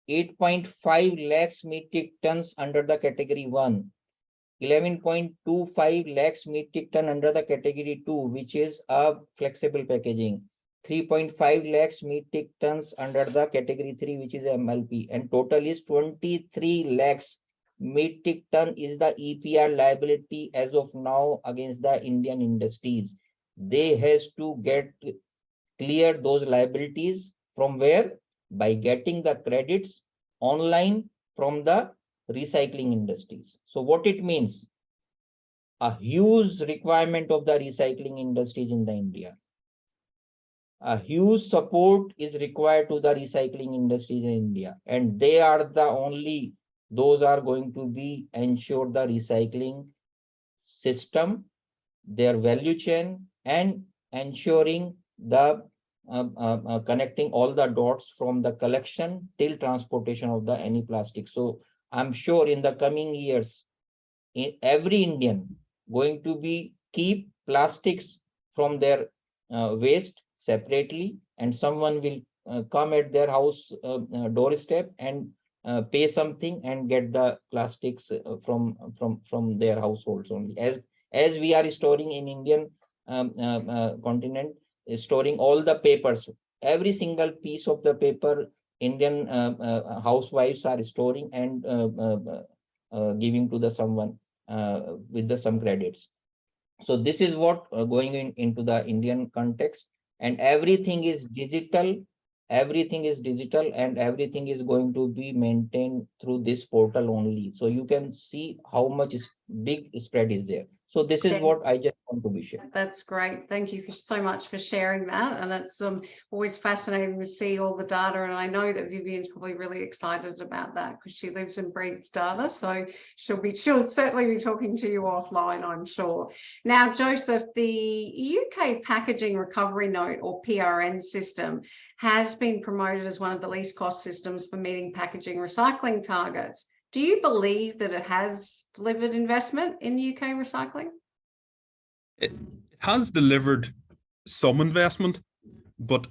8.5 lakhs metric tons under the category 1, 11.25 lakhs metric ton under the category 2, which is a flexible packaging, 3.5 lakhs metric tons under the category 3, which is MLP, and total is 23 lakhs metric ton is the EPR liability as of now against the Indian industries. They has to get clear those liabilities from where? By getting the credits online from the recycling industries. So what it means? A huge requirement of the recycling industries in the India. A huge support is required to the recycling industries in India, and they are the only, those are going to be ensure the recycling system, their value chain, and ensuring the connecting all the dots from the collection till transportation of the any plastic. So I'm sure in the coming years, every Indian going to be keep plastics from their waste separately, and someone will come at their house doorstep and pay something and get the plastics from their households only. As we are storing in Indian continent, storing all the papers, every single piece of the paper Indian housewives are storing and giving to the someone with the some credits. So this is what going into the Indian context, and everything is digital. Everything is digital, and everything is going to be maintained through this portal only. So you can see how much big spread is there. So this is Okay. what I just want to be shared. That's great. Thank you so much for sharing that. And it's always fascinating to see all the data. And I know that Vivian's probably really excited about that because she lives and breathes data. So she'll certainly be talking to you offline, I'm sure. Now, Joseph, the UK packaging recovery note, or PRN system, has been promoted as one of the least cost systems for meeting packaging recycling targets. Do you believe that it has delivered investment in UK recycling? It has delivered some investment, but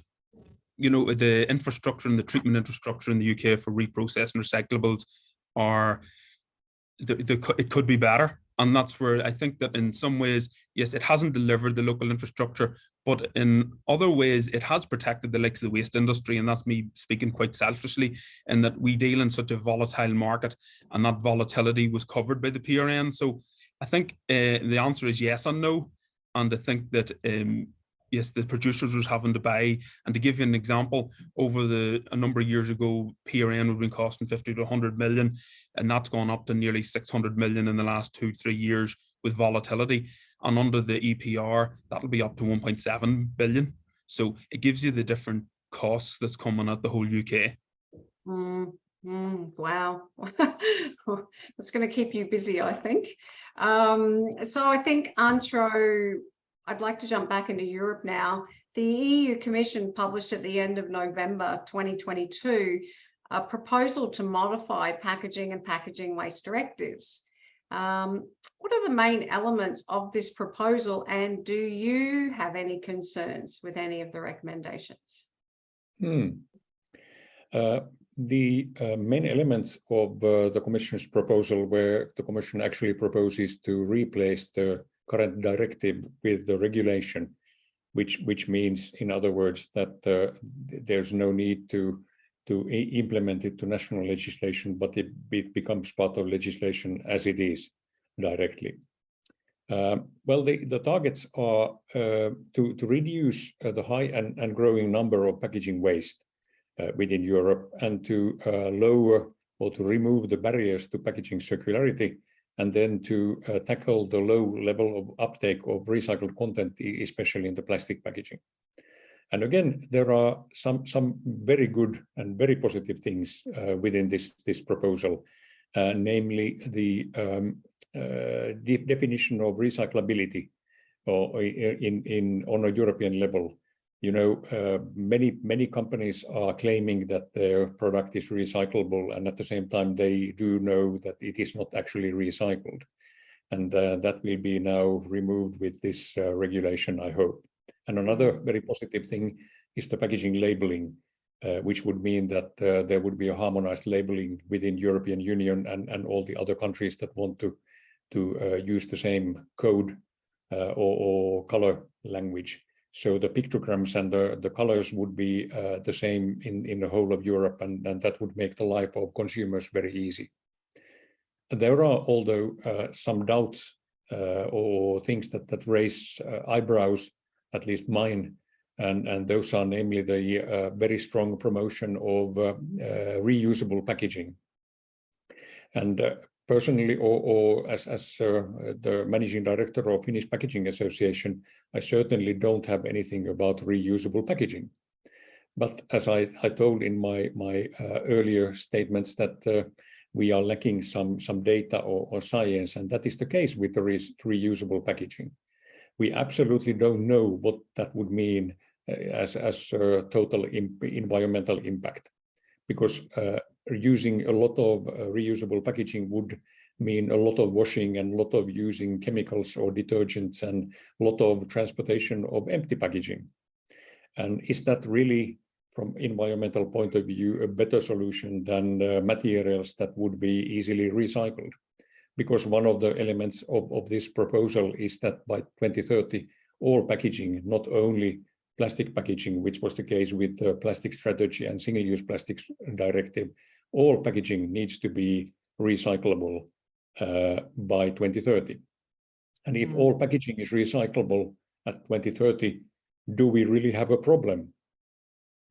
you know, the infrastructure and the treatment infrastructure in the UK for reprocessing recyclables are, it could be better. And that's where I think that in some ways, yes, it hasn't delivered the local infrastructure, but in other ways, it has protected the likes of the waste industry. And that's me speaking quite selfishly, in that we deal in such a volatile market, and that volatility was covered by the PRN. So I think the answer is yes and no. And I think that, yes, the producers was having to buy. And to give you an example, over a number of years ago, PRN would have been costing 50 to 100 million, and that's gone up to nearly 600 million in the last 2-3 years with volatility. And under the EPR, that'll be up to 1.7 billion. So it gives you the different costs that's coming at the whole UK. Wow. That's going to keep you busy, I think. So I think, Antro, I'd like to jump back into Europe now. The EU Commission published at the end of November 2022 a proposal to modify packaging and packaging waste directives. What are the main elements of this proposal, and do you have any concerns with any of the recommendations? The main elements of the Commission's proposal, where the Commission actually proposes to replace the current directive with the regulation, which means, in other words, that there's no need to implement it to national legislation, but it becomes part of legislation as it is directly. Well, the targets are to reduce the high and growing number of packaging waste within Europe, and to lower or to remove the barriers to packaging circularity, and then to tackle the low level of uptake of recycled content, especially in the plastic packaging. And again, there are some very good and very positive things within this proposal, namely the definition of recyclability on a European level. You know, many companies are claiming that their product is recyclable, and at the same time they do know that it is not actually recycled. And that will be now removed with this regulation, I hope. And another very positive thing is the packaging labeling, which would mean that there would be a harmonized labeling within European Union and all the other countries that want to use the same code or color language. So the pictograms and the colors would be the same in the whole of Europe, and that would make the life of consumers very easy. There are, although, some doubts or things that raise eyebrows, at least mine, and those are namely the very strong promotion of reusable packaging. And personally, or as the managing director of Finnish Packaging Association, I certainly don't have anything about reusable packaging. But as I told in my earlier statements, that we are lacking some data or science, and that is the case with the reusable packaging. We absolutely don't know what that would mean as a total environmental impact, because using a lot of reusable packaging would mean a lot of washing and a lot of using chemicals or detergents and a lot of transportation of empty packaging. And is that really, from environmental point of view, a better solution than materials that would be easily recycled? Because one of the elements of this proposal is that by 2030, all packaging, not only plastic packaging, which was the case with the plastic strategy and single-use plastics directive, all packaging needs to be recyclable by 2030. And if all packaging is recyclable at 2030, do we really have a problem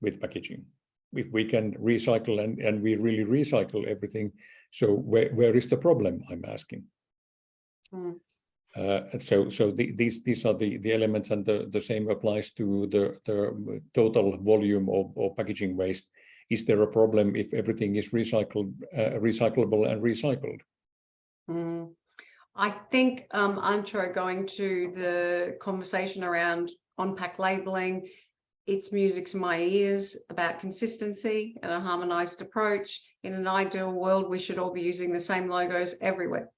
with packaging? If we can recycle and we really recycle everything, so where is the problem, I'm asking? These are the elements, and the same applies to the total volume of packaging waste. Is there a problem if everything is recyclable and recycled? I think, Antro, going to the conversation around on-pack labeling, it's music to my ears about consistency and a harmonized approach. In an ideal world, we should all be using the same logos everywhere.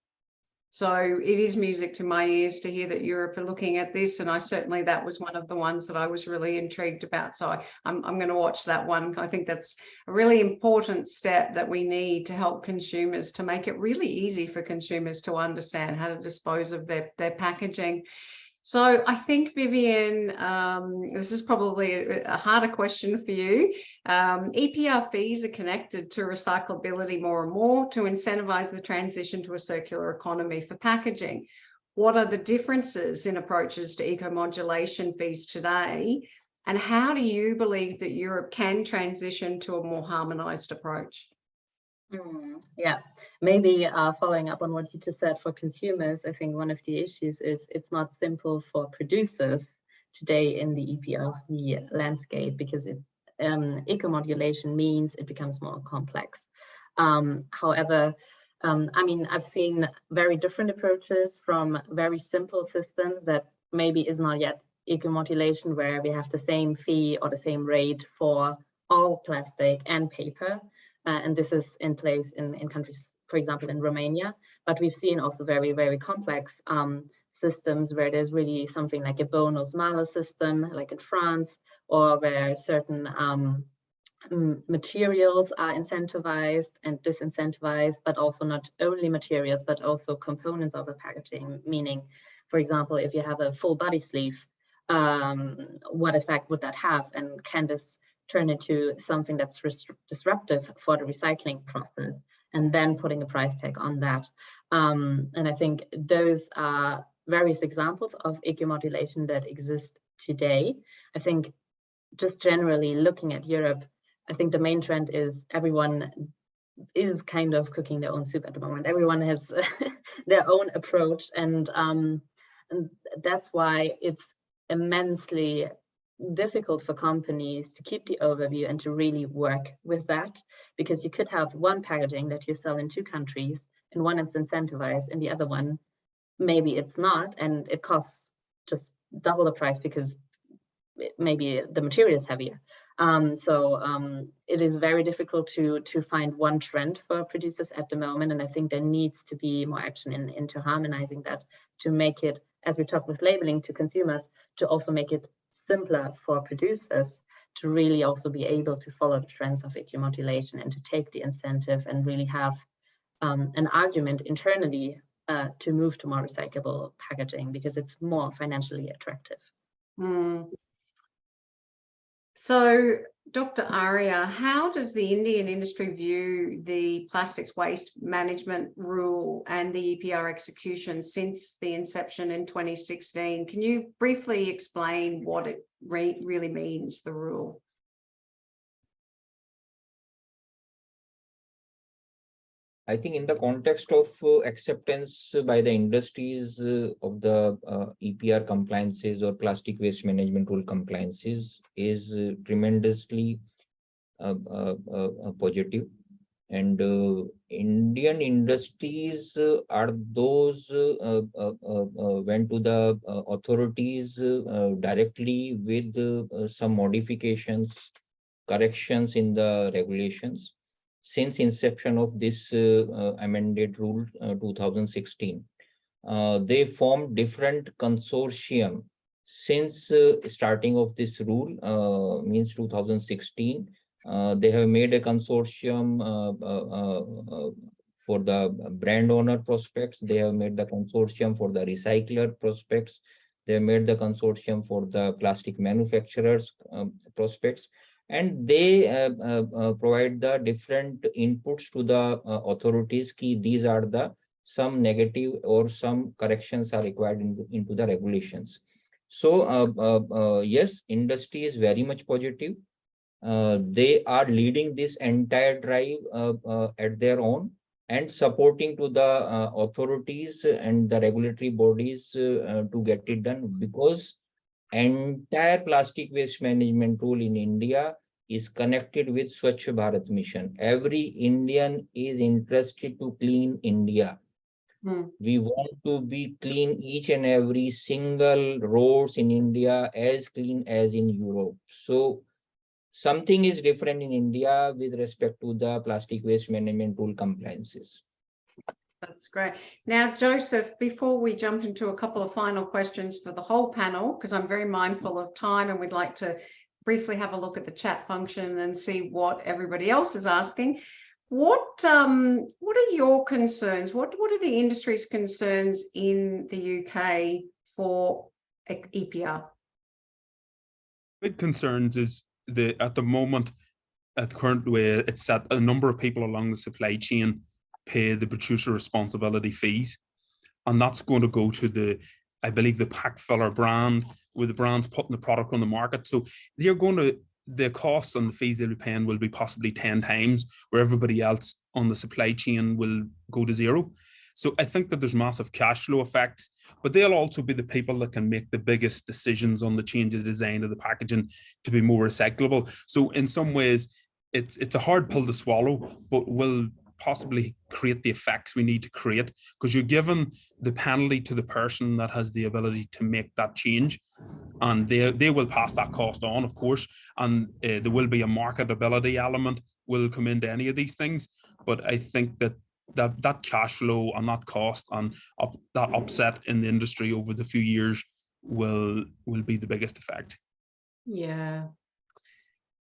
So it is music to my ears to hear that Europe are looking at this, and that was one of the ones that I was really intrigued about. So I'm going to watch that one. I think that's a really important step that we need to help consumers, to make it really easy for consumers to understand how to dispose of their packaging. So I think, Vivian, this is probably a harder question for you. EPR fees are connected to recyclability more and more to incentivize the transition to a circular economy for packaging. What are the differences in approaches to eco-modulation fees today? And how do you believe that Europe can transition to a more harmonized approach? Yeah, maybe following up on what you just said, for consumers, I think one of the issues is it's not simple for producers today in the EPR landscape, because eco-modulation means it becomes more complex. However, I mean, I've seen very different approaches, from very simple systems that maybe is not yet eco-modulation, where we have the same fee or the same rate for all plastic and paper. And this is in place in countries, for example, in Romania. But we've seen also very, very complex systems where there's really something like a bonus-malus system, like in France, or where certain materials are incentivized and disincentivized, but also not only materials, but also components of a packaging. Meaning, for example, if you have a full body sleeve, what effect would that have? And can this turn into something that's disruptive for the recycling process, and then putting a price tag on that? And I think those are various examples of eco-modulation that exist today. I think just generally looking at Europe, I think the main trend is everyone is kind of cooking their own soup at the moment. Everyone has their own approach, and that's why it's immensely difficult for companies to keep the overview and to really work with that, because you could have one packaging that you sell in 2 countries, and one is incentivized and the other one maybe it's not, and it costs just double the price because maybe the material is heavier. It is very difficult to find one trend for producers at the moment, and I think there needs to be more action into harmonizing that, to make it, as we talk with labeling to consumers, to also make it simpler for producers to really also be able to follow the trends of eco-modulation, and to take the incentive and really have an argument internally to move to more recyclable packaging, because it's more financially attractive. So, Dr. Arya, how does the Indian industry view the plastics waste management rule and the EPR execution since the inception in 2016? Can you briefly explain what it really means, the rule? I think in the context of acceptance by the industries of the EPR compliances or plastic waste management rule compliances is tremendously positive. And Indian industries are those went to the authorities directly with some modifications, corrections in the regulations since inception of this amended rule 2016. They formed different consortium since starting of this rule, means 2016. They have made a consortium for the brand owner prospects. They have made the consortium for the recycler prospects. They have made the consortium for the plastic manufacturers prospects. And they provide the different inputs to the authorities. These are the some negative or some corrections are required into the regulations. So yes, industry is very much positive. They are leading this entire drive at their own. and supporting to the authorities and the regulatory bodies to get it done, because entire plastic waste management rule in India is connected with Swachh Bharat mission. Every Indian is interested to clean India. We want to be clean each and every single roads in India as clean as in Europe. So something is different in India with respect to the plastic waste management rule compliances. That's great. Now, Joseph, before we jump into a couple of final questions for the whole panel, because I'm very mindful of time and we'd like to briefly have a look at the chat function and see what everybody else is asking. What are your concerns? What are the industry's concerns in the UK for EPR? Big concerns is at the moment, at the current way, it's that a number of people along the supply chain pay the producer responsibility fees, and that's going to go to I believe the pack filler brand, where the brand's putting the product on the market. So the costs and the fees they'll be paying will be possibly 10 times, where everybody else on the supply chain will go to zero. So I think that there's massive cash flow effects, but they'll also be the people that can make the biggest decisions on the change of the design of the packaging to be more recyclable. So in some ways, it's a hard pill to swallow, but will possibly create the effects we need to create, because you're giving the penalty to the person that has the ability to make that change, and they will pass that cost on, of course, and there will be a marketability element will come into any of these things. But I think that cash flow and that cost and that upset in the industry over the few years will be the biggest effect. Yeah.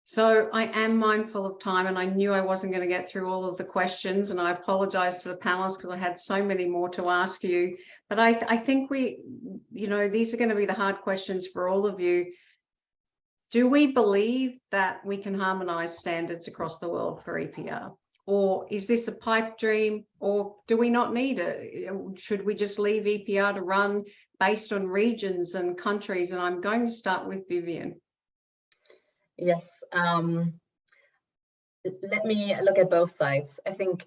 So I am mindful of time, and I knew I wasn't going to get through all of the questions, and I apologize to the panelists because I had so many more to ask you. But I think these are going to be the hard questions for all of you. Do we believe that we can harmonize standards across the world for EPR? Or is this a pipe dream, or do we not need it? Should we just leave EPR to run based on regions and countries? And I'm going to start with Vivian. Yes. Let me look at both sides. I think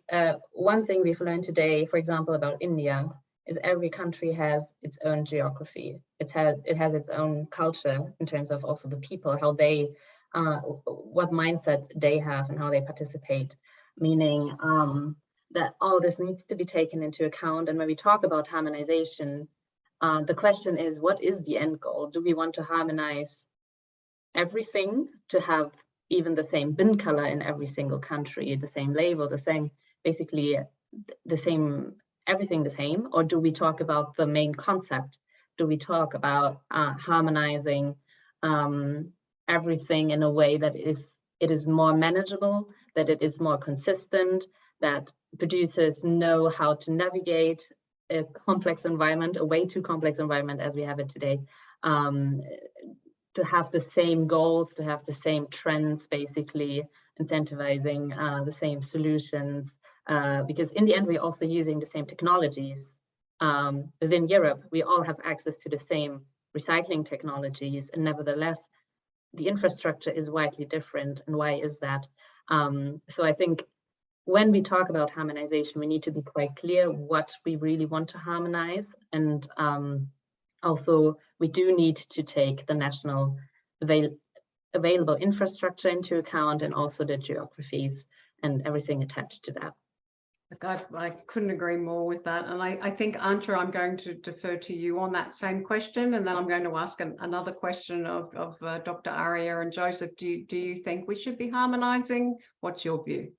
one thing we've learned today, for example, about India, is every country has its own geography. It has its own culture in terms of also the people, how they, what mindset they have and how they participate. Meaning that all this needs to be taken into account. And when we talk about harmonization, the question is, what is the end goal? Do we want to harmonize everything to have even the same bin color in every single country, the same label, the same, basically the same, everything the same? Or do we talk about the main concept? Do we talk about harmonizing everything in a way that it is more manageable, that it is more consistent, that producers know how to navigate a complex environment, a way too complex environment as we have it today, to have the same goals, to have the same trends, basically incentivizing the same solutions, because in the end, we're also using the same technologies. Within Europe, we all have access to the same recycling technologies, and nevertheless, the infrastructure is widely different. And why is that? So I think when we talk about harmonization, we need to be quite clear what we really want to harmonize. And also, we do need to take the national available infrastructure into account, and also the geographies and everything attached to that. I couldn't agree more with that. And I think, Antra, I'm going to defer to you on that same question, and then I'm going to ask another question of Dr. Arya and Joseph. Do you think we should be harmonizing? What's your view?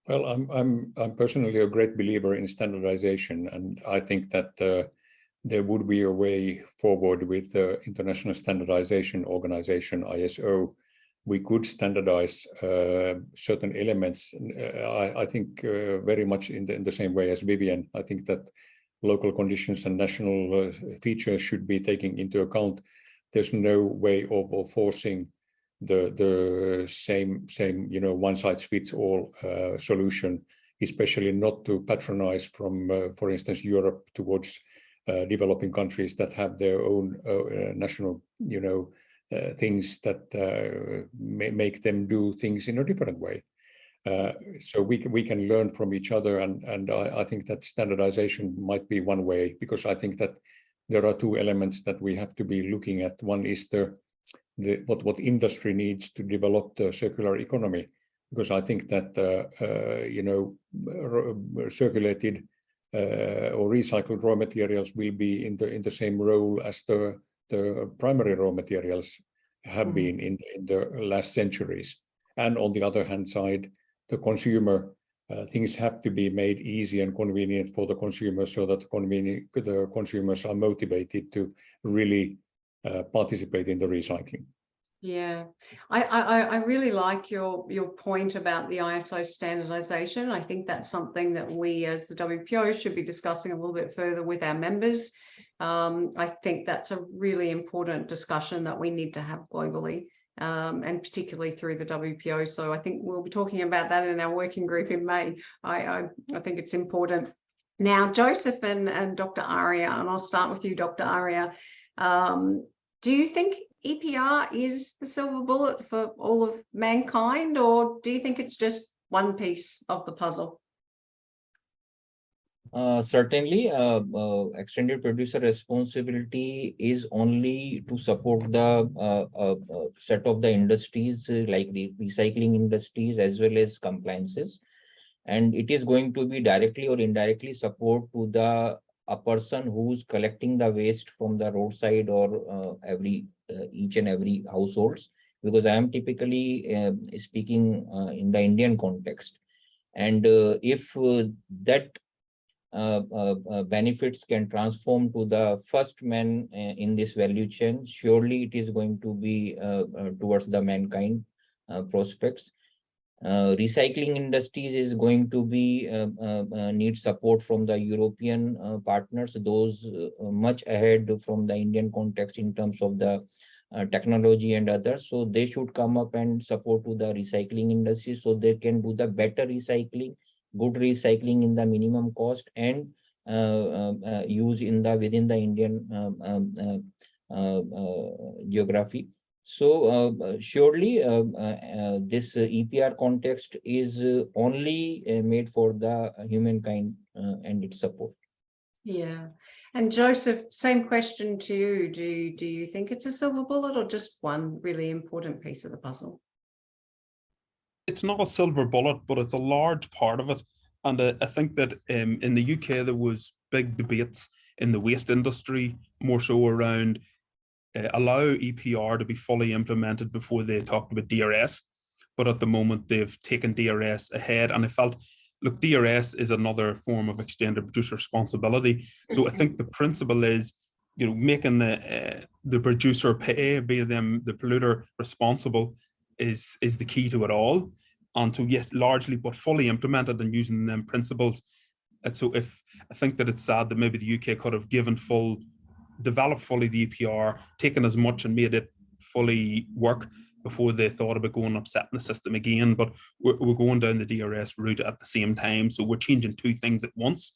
Well, I'm personally a great believer in standardization, and I think that there would be a way forward with the International Standardization Organization, ISO. We could standardize certain elements. I think very much in the same way as Vivian. I think that local conditions and national features should be taken into account. There's no way of forcing the same one size fits all solution, especially not to patronize from, for instance, Europe towards developing countries that have their own national, things that make them do things in a different way. So we can learn from each other, and I think that standardization might be one way, because I think that there are two elements that we have to be looking at. One is what industry needs to develop the circular economy, because I think that circulated or recycled raw materials will be in the same role as the primary raw materials have been in the last centuries. And on the other hand side, the consumer, things have to be made easy and convenient for the consumers, so that the consumers are motivated to really participate in the recycling. Yeah, I really like your point about the ISO standardization. I think that's something that we as the WPO should be discussing a little bit further with our members. I think that's a really important discussion that we need to have globally, and particularly through the WPO. So I think we'll be talking about that in our working group in May. I think it's important. Now, Joseph and Dr. Aria, and I'll start with you, Dr. Aria. Do you think EPR is the silver bullet for all of mankind, or do you think it's just one piece of the puzzle? Certainly, extended producer responsibility is only to support the set of the industries like the recycling industries as well as compliances, and it is going to be directly or indirectly support to a person who's collecting the waste from the roadside or each and every households, because I am typically speaking in the Indian context. And if that benefits can transform to the first man in this value chain, surely it is going to be towards the mankind prospects. Recycling industries is going to be need support from the European partners, those much ahead from the Indian context in terms of the technology and others. So they should come up and support to the recycling industry, so they can do the better recycling, good recycling in the minimum cost, and use within the Indian geography. So surely this EPR context is only made for the humankind and its support. Yeah. And Joseph, same question to you. Do you think it's a silver bullet or just one really important piece of the puzzle? It's not a silver bullet, but it's a large part of it. And I think that in the UK, there was big debates in the waste industry, more so around allow EPR to be fully implemented before they talked about DRS. But at the moment, they've taken DRS ahead. And I felt, look, DRS is another form of extended producer responsibility. So I think the principle is, making the producer pay, be them the polluter responsible, is the key to it all. And so, yes, largely, but fully implemented and using them principles. And so I think that it's sad that maybe the UK could have developed fully the EPR, taken as much and made it fully work before they thought about going upsetting the system again. But we're going down the DRS route at the same time. So we're changing two things at once,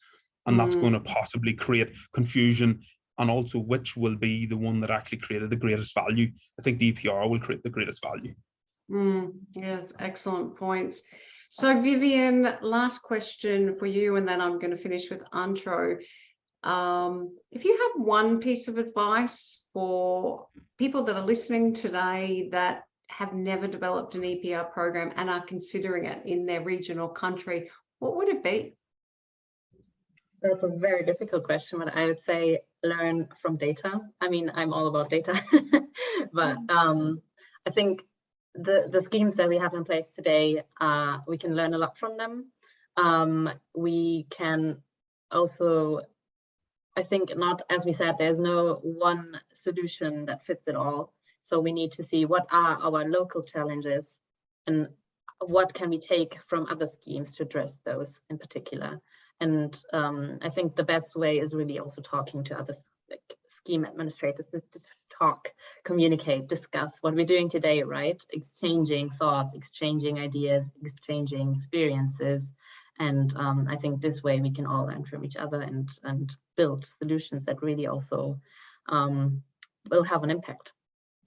and that's going to possibly create confusion, and also which will be the one that actually created the greatest value. I think the EPR will create the greatest value. Yes, excellent points. So Vivian, last question for you, and then I'm going to finish with Antro. If you have one piece of advice for people that are listening today that have never developed an EPR program and are considering it in their region or country, what would it be? That's a very difficult question, but I would say learn from data. I mean, I'm all about data, but I think the schemes that we have in place today, we can learn a lot from them. We can also, I think, not, as we said, there's no one solution that fits it all. So we need to see what are our local challenges and what can we take from other schemes to address those in particular. And I think the best way is really also talking to other scheme administrators, to talk, communicate, discuss what we're doing today, right? Exchanging thoughts, exchanging ideas, exchanging experiences. And I think this way we can all learn from each other and build solutions that really also will have an impact.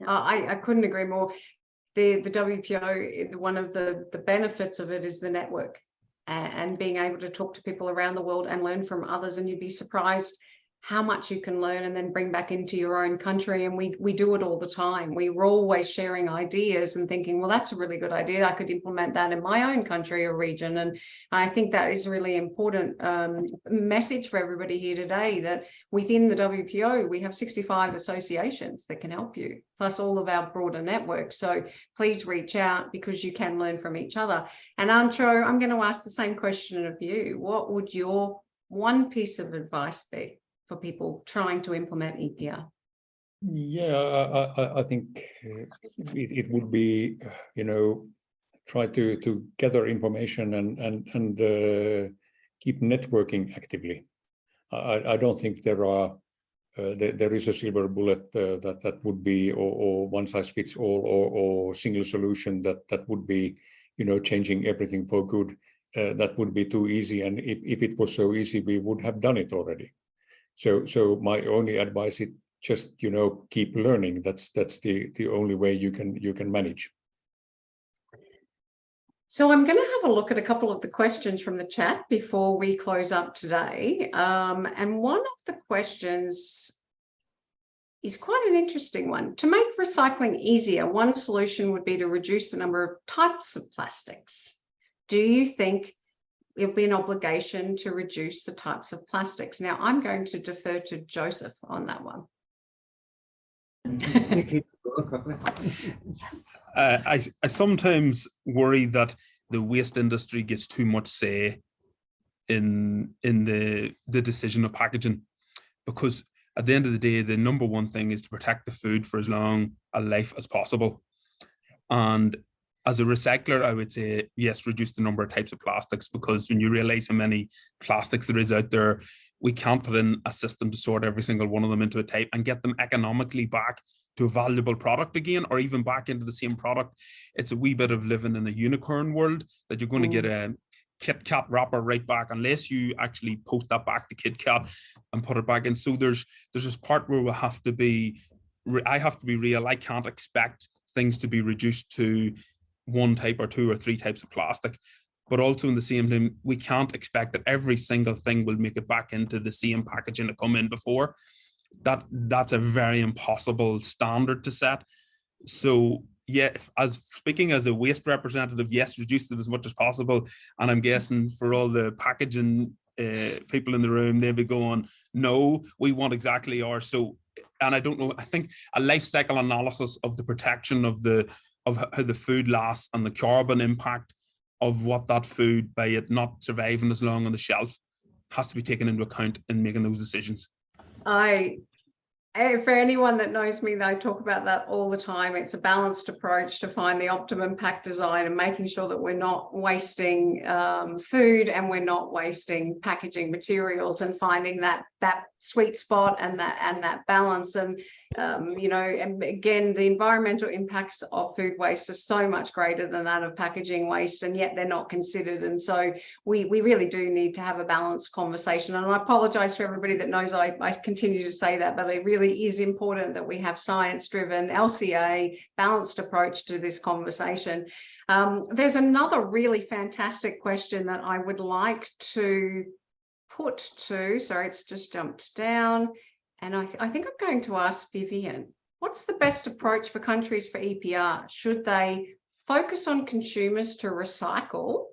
I couldn't agree more. the WPO, one of the benefits of it is the network and being able to talk to people around the world and learn from others. And you'd be surprised how much you can learn and then bring back into your own country. And we do it all the time. We're always sharing ideas and thinking, well, that's a really good idea. I could implement that in my own country or region. And I think that is a really important message for everybody here today, that within the WPO, we have 65 associations that can help you, plus all of our broader networks. So please reach out, because you can learn from each other. And Antro, I'm going to ask the same question of you. What would your one piece of advice be for people trying to implement EPR? Yeah, I think it would be, try to gather information and keep networking actively. I don't think there is a silver bullet that would be or one size fits all or single solution that would be, changing everything for good. That would be too easy, and if it was so easy, we would have done it already. So my only advice is just, keep learning. That's the only way you can manage. So I'm going to have a look at a couple of the questions from the chat before we close up today. And one of the questions is quite an interesting one. To make recycling easier, one solution would be to reduce the number of types of plastics. Do you think it'll be an obligation to reduce the types of plastics? Now, I'm going to defer to Joseph on that one. I sometimes worry that the waste industry gets too much say in the decision of packaging, because at the end of the day, the number one thing is to protect the food for as long a life as possible. And as a recycler, I would say, yes, reduce the number of types of plastics, because when you realize how many plastics there is out there, we can't put in a system to sort every single one of them into a type and get them economically back to a valuable product again, or even back into the same product. It's a wee bit of living in a unicorn world, that you're going to get a Kit Kat wrapper right back, unless you actually post that back to Kit Kat and put it back in. So there's this part where I have to be real. I can't expect things to be reduced to one type or two or three types of plastic, but also in the same time, we can't expect that every single thing will make it back into the same packaging that come in before. That's a very impossible standard to set. So yeah, speaking as a waste representative, yes, reduce them as much as possible. And I'm guessing for all the packaging people in the room, they'll be going, no, we want exactly ours. So, and I don't know, I think a life cycle analysis of the protection of how the food lasts and the carbon impact of what that food, by it not surviving as long on the shelf, has to be taken into account in making those decisions. For anyone that knows me, I talk about that all the time. It's a balanced approach to find the optimum pack design and making sure that we're not wasting food and we're not wasting packaging materials, and finding that sweet spot and that balance. And and again, the environmental impacts of food waste are so much greater than that of packaging waste, and yet they're not considered. And so we really do need to have a balanced conversation. And I apologize for everybody that knows I continue to say that, but it really is important that we have science-driven, LCA, balanced approach to this conversation. There's another really fantastic question that I would like to put to, sorry, it's just jumped down. And I think I'm going to ask Vivian, what's the best approach for countries for EPR? Should they focus on consumers to recycle,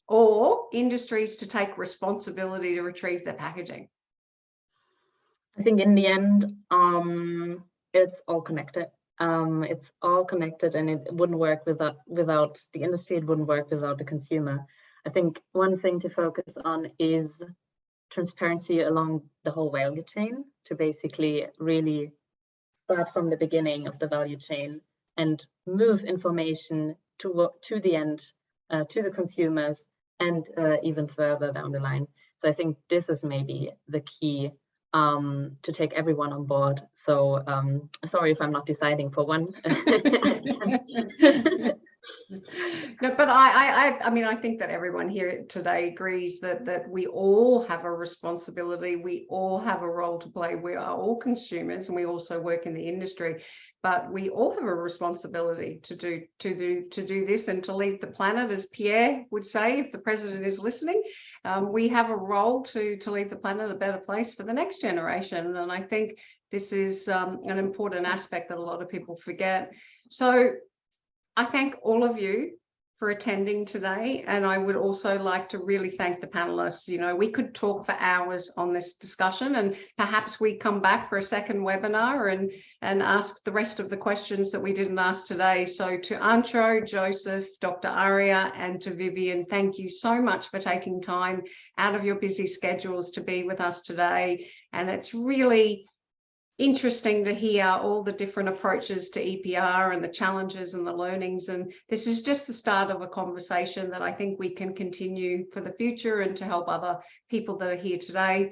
or industries to take responsibility to retrieve their packaging? I think in the end, it's all connected. It's all connected, and it wouldn't work without the industry. It wouldn't work without the consumer. I think one thing to focus on is transparency along the whole value chain, to basically really start from the beginning of the value chain and move information to the end, to the consumers, and even further down the line. So I think this is maybe the key to take everyone on board. So sorry if I'm not deciding for one. No, but I mean, I think that everyone here today agrees that we all have a responsibility. We all have a role to play. We are all consumers, and we also work in the industry. But we all have a responsibility to do this and to leave the planet, as Pierre would say, if the president is listening. We have a role to leave the planet a better place for the next generation. And I think this is an important aspect that a lot of people forget. So I thank all of you for attending today, and I would also like to really thank the panelists. You know, we could talk for hours on this discussion, and perhaps we come back for a second webinar and ask the rest of the questions that we didn't ask today. So to Antro, Joseph, Dr. Aria, and to Vivian, thank you so much for taking time out of your busy schedules to be with us today. And it's really interesting to hear all the different approaches to EPR and the challenges and the learnings. And this is just the start of a conversation that I think we can continue for the future and to help other people that are here today.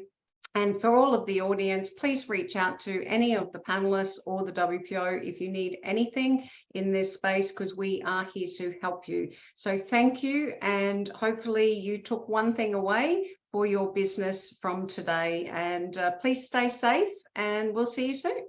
And for all of the audience, please reach out to any of the panelists or the WPO if you need anything in this space, because we are here to help you. So thank you, and hopefully you took one thing away for your business from today. And please stay safe, and we'll see you soon.